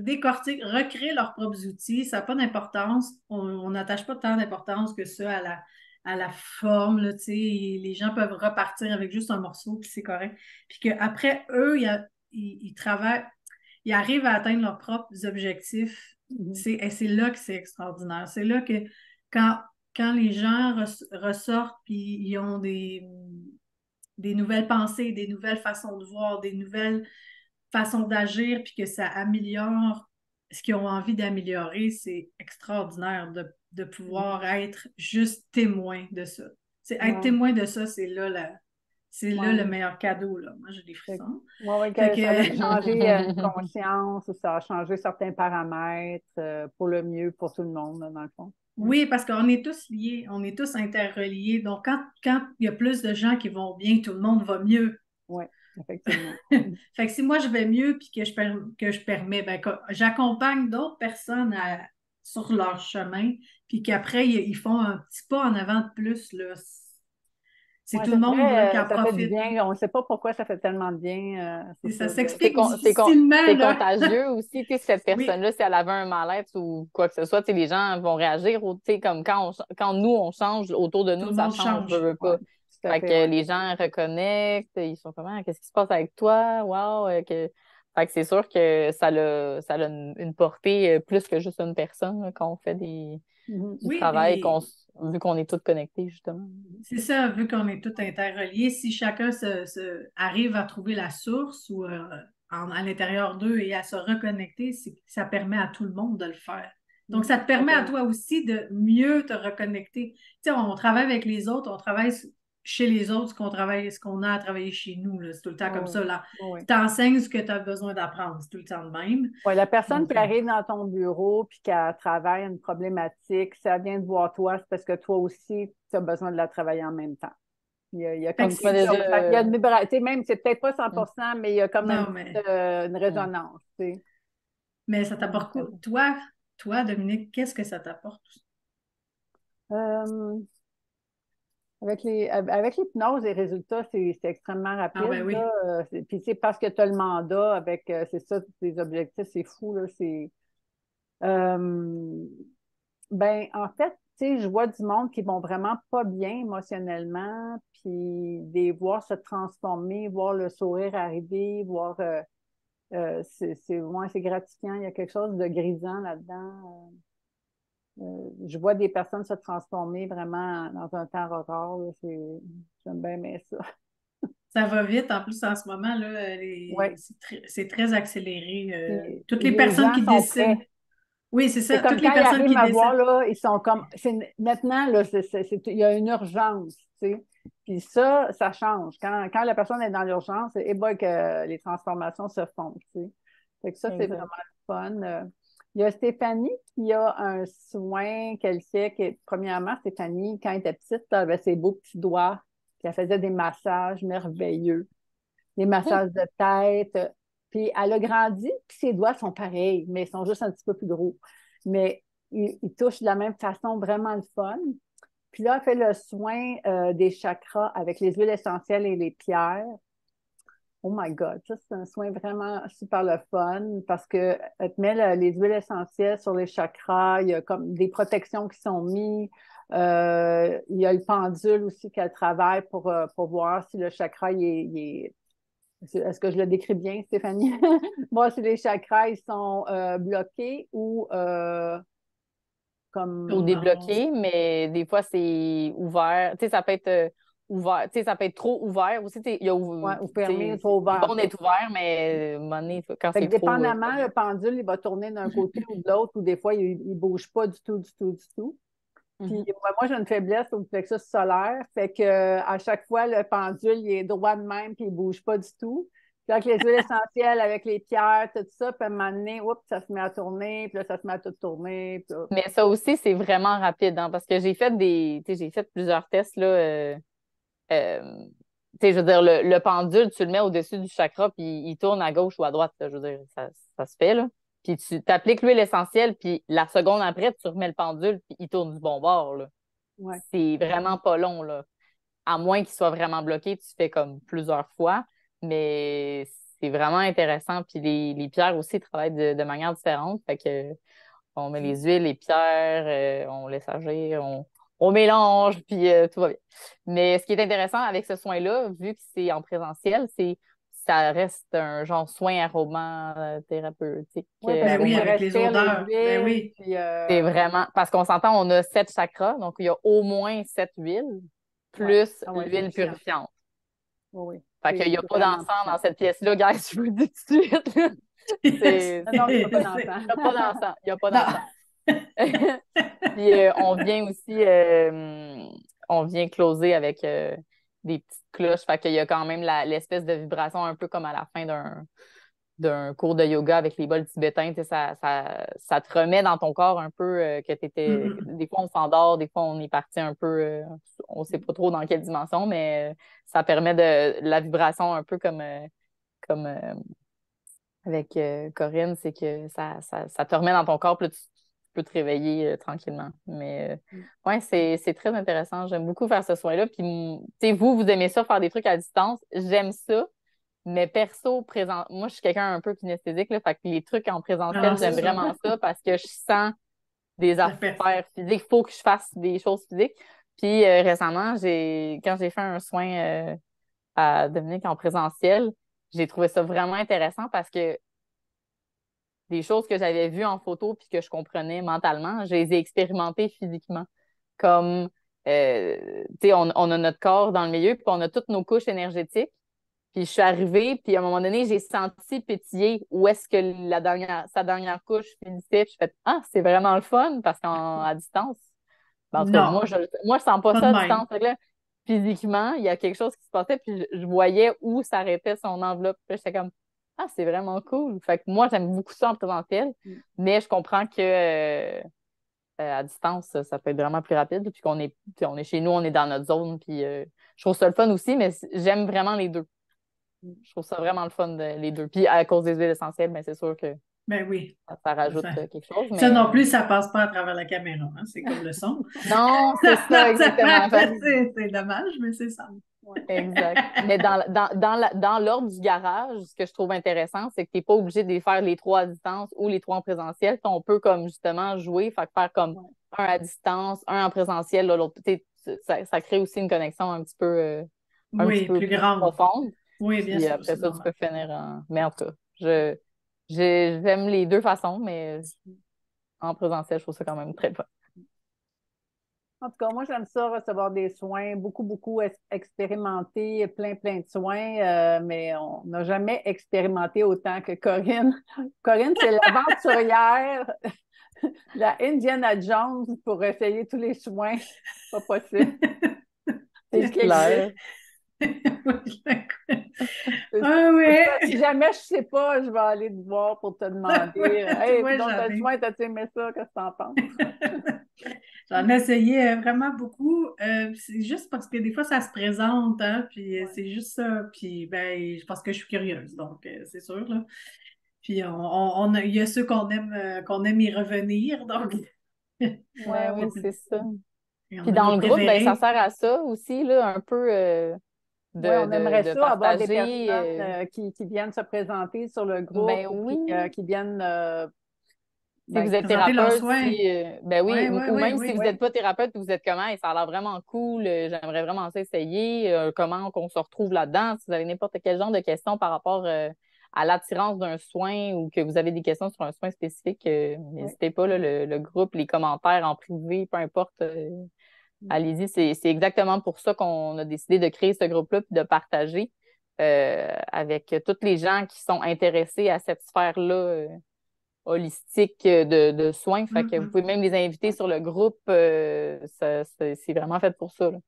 décortiquent, recréent leurs propres outils. Ça n'a pas d'importance. On n'attache pas tant d'importance que ça à la forme. Là, tu sais. Les gens peuvent repartir avec juste un morceau, puis c'est correct. Puis qu'après, eux, ils travaillent, ils arrivent à atteindre leurs propres objectifs. Mhm. Et c'est là que c'est extraordinaire. C'est là que quand, quand les gens ressortent, puis ils ont des nouvelles pensées, des nouvelles façons de voir, des nouvelles façon d'agir, puis que ça améliore ce qu'ils ont envie d'améliorer, c'est extraordinaire de Mhm. pouvoir être juste témoin de ça. C'est être Ouais, témoin de ça, c'est là le ouais. meilleur cadeau, là. Moi, j'ai des Fait frissons. ouais, ouais, Fait que ça a que changé une conscience, ou ça a changé certains paramètres pour le mieux pour tout le monde, là, dans le fond. Mm. oui, parce qu'on est tous liés, on est tous interreliés. Donc, quand il y a plus de gens qui vont bien, tout le monde va mieux. Oui, effectivement. Mm. Fait que si moi je vais mieux puis que je permets, ben, que j'accompagne d'autres personnes sur leur chemin, puis qu'après ils font un petit pas en avant de plus, là. C'est Ouais, tout le c'est monde là, qui vrai, en ça fait du profite, là. bien. On ne sait pas pourquoi ça fait tellement de bien, c'est Et ça ça. s'explique difficilement, C'est là. contagieux aussi, tu sais, si cette Oui, personne-là, si elle avait un mal-être ou quoi que ce soit, tu sais, les gens vont réagir, tu sais, comme quand nous, on change, autour de tout nous, le ça monde change, change. Ouais, pas. tout à Fait fait, que ouais. les gens reconnectent, ils sont comme, ah, qu'est-ce qui se passe avec toi? Wow! Fait que c'est sûr que ça a une portée plus que juste une personne, là, quand on fait Mhm. du Oui, travail, puis vu qu'on est tous connectés, justement. c'est ça, vu qu'on est tous interreliés, si chacun arrive à trouver la source ou à l'intérieur d'eux et à se reconnecter, ça permet à tout le monde de le faire. Donc, Mhm. ça te Tout à permet à fait. toi aussi de mieux te reconnecter. Tu sais, on travaille avec les autres, on travaille chez les autres ce qu'on a à travailler chez nous, là. C'est tout le temps comme Oui, ça, là. oui. Tu enseignes ce que tu as besoin d'apprendre. C'est tout le temps de même. Ouais, la personne Donc, qui arrive dans ton bureau puis qui travaille une problématique, ça vient de voir toi, c'est parce que toi aussi, tu as besoin de la travailler en même temps. Il y a fait comme que Donc, moi, quelque déjà, chose. Il y a une vibration, tu sais, même, c'est peut-être pas 100%, mais il y a comme non, mais, une mm, résonance, tu sais. mais ça Mm, t'apporte tout à quoi? fait. Toi, Dominique, qu'est-ce que ça t'apporte? Euh, Avec l'hypnose, les résultats, c'est extrêmement Ah rapide, ben oui. là. Puis c'est parce que tu as le mandat avec, c'est ça, tes objectifs, c'est fou, là. Euh, ben, en fait, tu sais, je vois du monde qui vont vraiment pas bien émotionnellement, puis les voir se transformer, voir le sourire arriver, voir, ouais, c'est gratifiant. Il y a quelque chose de grisant là-dedans. Je vois des personnes se transformer vraiment dans un temps record, là. J'aime bien aimer ça. Ça va vite. En plus, en ce moment, là, Oui. c'est très accéléré. Puis Toutes les les personnes gens qui sont décident. prêts. Oui, c'est C'est ça. comme Toutes les quand ils personnes arrivent qui me décident. voir, là, ils sont comme. Maintenant, là, il y a une urgence, tu sais. Puis ça change. Quand la personne est dans l'urgence, c'est boy que les transformations se font, tu sais. Fait que ça, c'est vraiment Exact. le fun. Il y a Stéphanie qui a un soin qu'elle fait. Premièrement, Stéphanie, quand elle était petite, elle avait ses beaux petits doigts, puis elle faisait des massages merveilleux, des massages de tête. Puis elle a grandi, puis ses doigts sont pareils, mais ils sont juste un petit peu plus gros. Mais ils touchent de la même façon, vraiment le fun. Puis là, elle fait le soin des chakras avec les huiles essentielles et les pierres. Oh my God, ça, c'est un soin vraiment super le fun parce que elle te met les huiles essentielles sur les chakras, il y a comme des protections qui sont mises. Il y a le pendule aussi qu'elle travaille pour voir si le chakra est-ce que je le décris bien, Stéphanie? Moi, si les chakras ils sont bloqués ou Ou comme débloqué, mais des fois, c'est ouvert. Tu sais, ça peut être ouvert. Tu sais, ça peut être trop ouvert aussi. Tu sais, ouais, ou tu fermés ou sais, trop c'est ouverts. bon d'être ouvert, mais à un moment donné, quand Fait c'est que trop, c'est pas dépendamment, bien. le pendule, il va tourner d'un côté ou de l'autre, ou des fois, il ne bouge pas du tout, du tout, du tout. Puis Mhm. moi, j'ai une faiblesse au plexus solaire, fait que à chaque fois, le pendule, il est droit de même, puis il ne bouge pas du tout. Puis avec les huiles essentielles, avec les pierres, tout ça, puis à un moment donné, oups, ça se met à tourner, puis là, ça se met à tout tourner. Puis là. Mais ça aussi, c'est vraiment rapide, hein, parce que tu sais, j'ai fait plusieurs tests, là. Euh, tu sais, je veux dire, le pendule, tu le mets au-dessus du chakra, puis il tourne à gauche ou à droite, là, je veux dire, ça se fait, là. Puis tu t'appliques l'huile essentielle, puis la seconde après, tu remets le pendule, puis il tourne du bon bord, là. Ouais. C'est vraiment pas long, là. À moins qu'il soit vraiment bloqué, tu fais comme plusieurs fois, mais c'est vraiment intéressant. Puis les pierres aussi travaillent de manière différente. Fait que on met les huiles, les pierres, on laisse agir, on mélange, puis tout va bien. Mais ce qui est intéressant avec ce soin-là, vu que c'est en présentiel, c'est ça reste un genre soin aromathérapeutique. Oui, parce Ben que oui, tu avec les respires les odeurs. Ben huiles, oui. puis C'est vraiment, parce qu'on s'entend, on a 7 chakras, donc il y a au moins 7 huiles, ouais. plus Ah ouais, c'est l'huile puissant. purifiante. Oui, oui. Fait qu'il n'y a C'est pas vraiment d'encens puissant. dans cette pièce-là, guys, je vous le dis tout de suite, là. C'est, Non, non, il n'y a pas C'est- d'enfant. il n'y a pas d'encens, il n'y a pas Non. d'encens. Puis on vient aussi, on vient closer avec des petites cloches. Fait qu'il y a quand même l'espèce de vibration un peu comme à la fin d'un cours de yoga avec les bols tibétains. Tu sais, ça te remet dans ton corps un peu que t'étais. Mm, Des fois, on s'endort, des fois, on est parti un peu. On ne sait pas trop dans quelle dimension, mais ça permet de la vibration un peu comme avec Corinne, c'est que ça te remet dans ton corps, puis là, tu peux te réveiller tranquillement. Mais mm. ouais, c'est très intéressant. J'aime beaucoup faire ce soin-là. Puis, tu sais, vous aimez ça, faire des trucs à distance. J'aime ça. Mais perso, moi, je suis quelqu'un un peu kinesthésique, là, fait que les trucs en non, présentiel, c'est j'aime ça. vraiment ça parce que je sens des Ça fait. affaires physiques. Il faut que je fasse des choses physiques. Puis récemment, quand j'ai fait un soin à Dominique en présentiel, j'ai trouvé ça vraiment intéressant parce que des choses que j'avais vues en photo puis que je comprenais mentalement, je les ai expérimentées physiquement. Comme, tu sais, on a notre corps dans le milieu, puis on a toutes nos couches énergétiques. Puis je suis arrivée, puis à un moment donné, j'ai senti pétiller où est-ce que sa dernière couche finissait. Puis je fais, ah, c'est vraiment le fun parce qu'à distance, ben, en tout cas, Non, moi, je sens pas pas ça de à même. distance. Fait que là, physiquement, il y a quelque chose qui se passait, puis je voyais où s'arrêtait son enveloppe. Puis j'étais comme, ah, c'est vraiment cool. Fait que moi, j'aime beaucoup ça en présentiel, Mm. mais je comprends que à distance, ça peut être vraiment plus rapide. Puis on est chez nous, on est dans notre zone, puis je trouve ça le fun aussi, mais j'aime vraiment les deux. Je trouve ça vraiment le fun, les deux. Puis à cause des huiles essentielles, mais c'est sûr que Ben oui. Ça rajoute Ça, quelque chose, ça mais non plus, ça passe pas à travers la caméra, hein, c'est comme le son. non, c'est ça, exactement. C'est dommage, mais c'est ça. Ouais. Exact. Mais dans l'ordre du garage, ce que je trouve intéressant, c'est que tu n'es pas obligé de les faire les trois à distance ou les trois en présentiel. On peut comme justement jouer, faire comme un à distance, un en présentiel, là, l'autre. Ça crée aussi une connexion un petit Oui, peu plus plus grande. profonde. Oui, bien Puis sûr, après c'est ça, tu peux normal. finir en. Mais en tout cas, j'aime les deux façons, mais en présentiel, je trouve ça quand même très fun. En tout cas, moi, j'aime ça, recevoir des soins, beaucoup expérimenter, plein de soins, mais on n'a jamais expérimenté autant que Corinne. Corinne, c'est l'aventurière, la Indiana Jones pour essayer tous les soins. Pas possible. C'est clair. Ah ouais, Si jamais je ne sais pas, je vais aller te voir pour te demander tu Hey, vois, donc, t'as le soin, t'as-tu aimé ça? Qu'est-ce que t'en penses? j'en ai essayé vraiment beaucoup. C'est juste parce que des fois, ça se présente, hein, puis c'est juste ça. Puis, ben, je pense que je suis curieuse, donc c'est sûr, là. Puis, il y a ceux qu'on aime y revenir, donc Ouais, Ouais, oui, c'est ça. on Puis a dans nos le groupe, ben, ça préférés. sert à ça aussi, là, un peu ouais, on aimerait de ça avoir des personnes partager. qui viennent se présenter sur le groupe Ben ou oui, qui viennent si ben, vous êtes Présenter leurs thérapeute, soins. ben oui, Oui, oui, ou oui, même si oui. vous n'êtes pas thérapeute, vous êtes comment, et ça a l'air vraiment cool, j'aimerais vraiment ça essayer, comment qu'on se retrouve là-dedans, si vous avez n'importe quel genre de questions par rapport à l'attirance d'un soin ou que vous avez des questions sur un soin spécifique, ouais. n'hésitez pas, là, le groupe, les commentaires en privé, peu importe, allez-y, c'est exactement pour ça qu'on a décidé de créer ce groupe-là puis de partager avec toutes les gens qui sont intéressés à cette sphère-là holistique de soins. Fait que vous Mhm. pouvez même les inviter sur le groupe. C'est vraiment fait pour ça, là.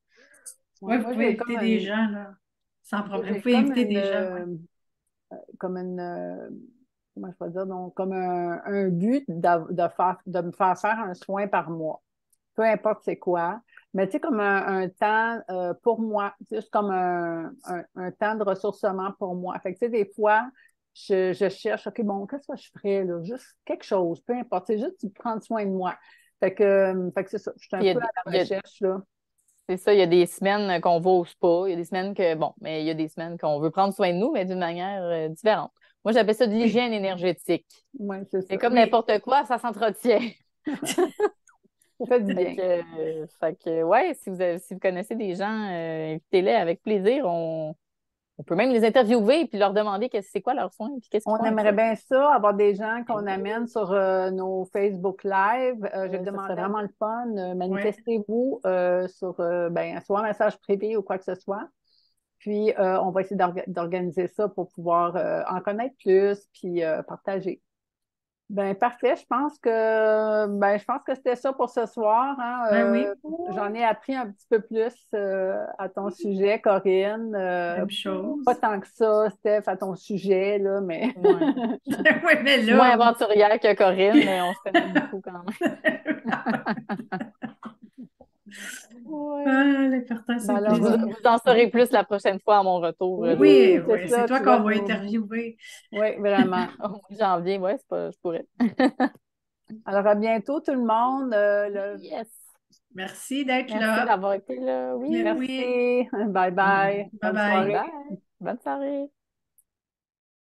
Oui, Ouais, vous moi, pouvez inviter des gens, là, sans problème. Vous j'ai pouvez inviter des gens, oui. comme une comment je peux dire, donc, comme un but de me faire faire un soin par mois. Peu importe c'est quoi. Mais tu sais, comme un temps pour moi, juste comme un temps de ressourcement pour moi. Fait que tu sais, des fois, je cherche, OK, bon, qu'est-ce que je ferais là? Juste quelque chose, peu importe. C'est juste prendre soin de moi. Fait que c'est ça. Je suis un Puis peu à la recherche, là. c'est ça, il y a des semaines qu'on va au spa, il y a des semaines bon, mais il y a des semaines qu'on veut prendre soin de nous, mais d'une manière différente. Moi, j'appelle ça de Oui, l'hygiène énergétique. Oui, c'est C'est ça. comme oui. n'importe quoi, ça s'entretient. Ça fait du Fait bien. que, ouais, si vous connaissez des gens, invitez-les avec plaisir. On peut même les interviewer puis leur demander c'est quoi leurs soins puis qu'est-ce qu'ils On font avec aimerait ça. bien ça, avoir des gens Ben qu'on oui, amène sur nos Facebook Live. Je ça demandais serait vraiment le fun. Oui. Manifestez-vous sur ben, soit un message privé ou quoi que ce soit. Puis, on va essayer d'organiser ça pour pouvoir en connaître plus puis partager. Ben, parfait. Je pense que c'était ça pour ce soir, hein. Ben oui, J'en ai appris un petit peu plus à ton sujet, Corinne. même Pas chose. tant que ça, Steph, à ton sujet, là, mais ouais. Oui, mais Je suis moins là. aventurière que Corinne, mais on se connaît beaucoup quand même. Ouais. Ah, l'important, c'est ben le Puis alors, plaisir. vous en saurez plus la prochaine fois à mon retour Oui, oui, c'est oui, c'est ça, toi tu vas qu'on va nous. interviewer. Oui, vraiment. au mois de janvier. Ouais, je pourrais. Alors, à bientôt, tout le monde. Yes. Merci d'être Merci là. d'avoir été là. Mais Oui. oui. Merci. Bye bye. Bye Bonne bye. Bye. soirée. Bonne soirée.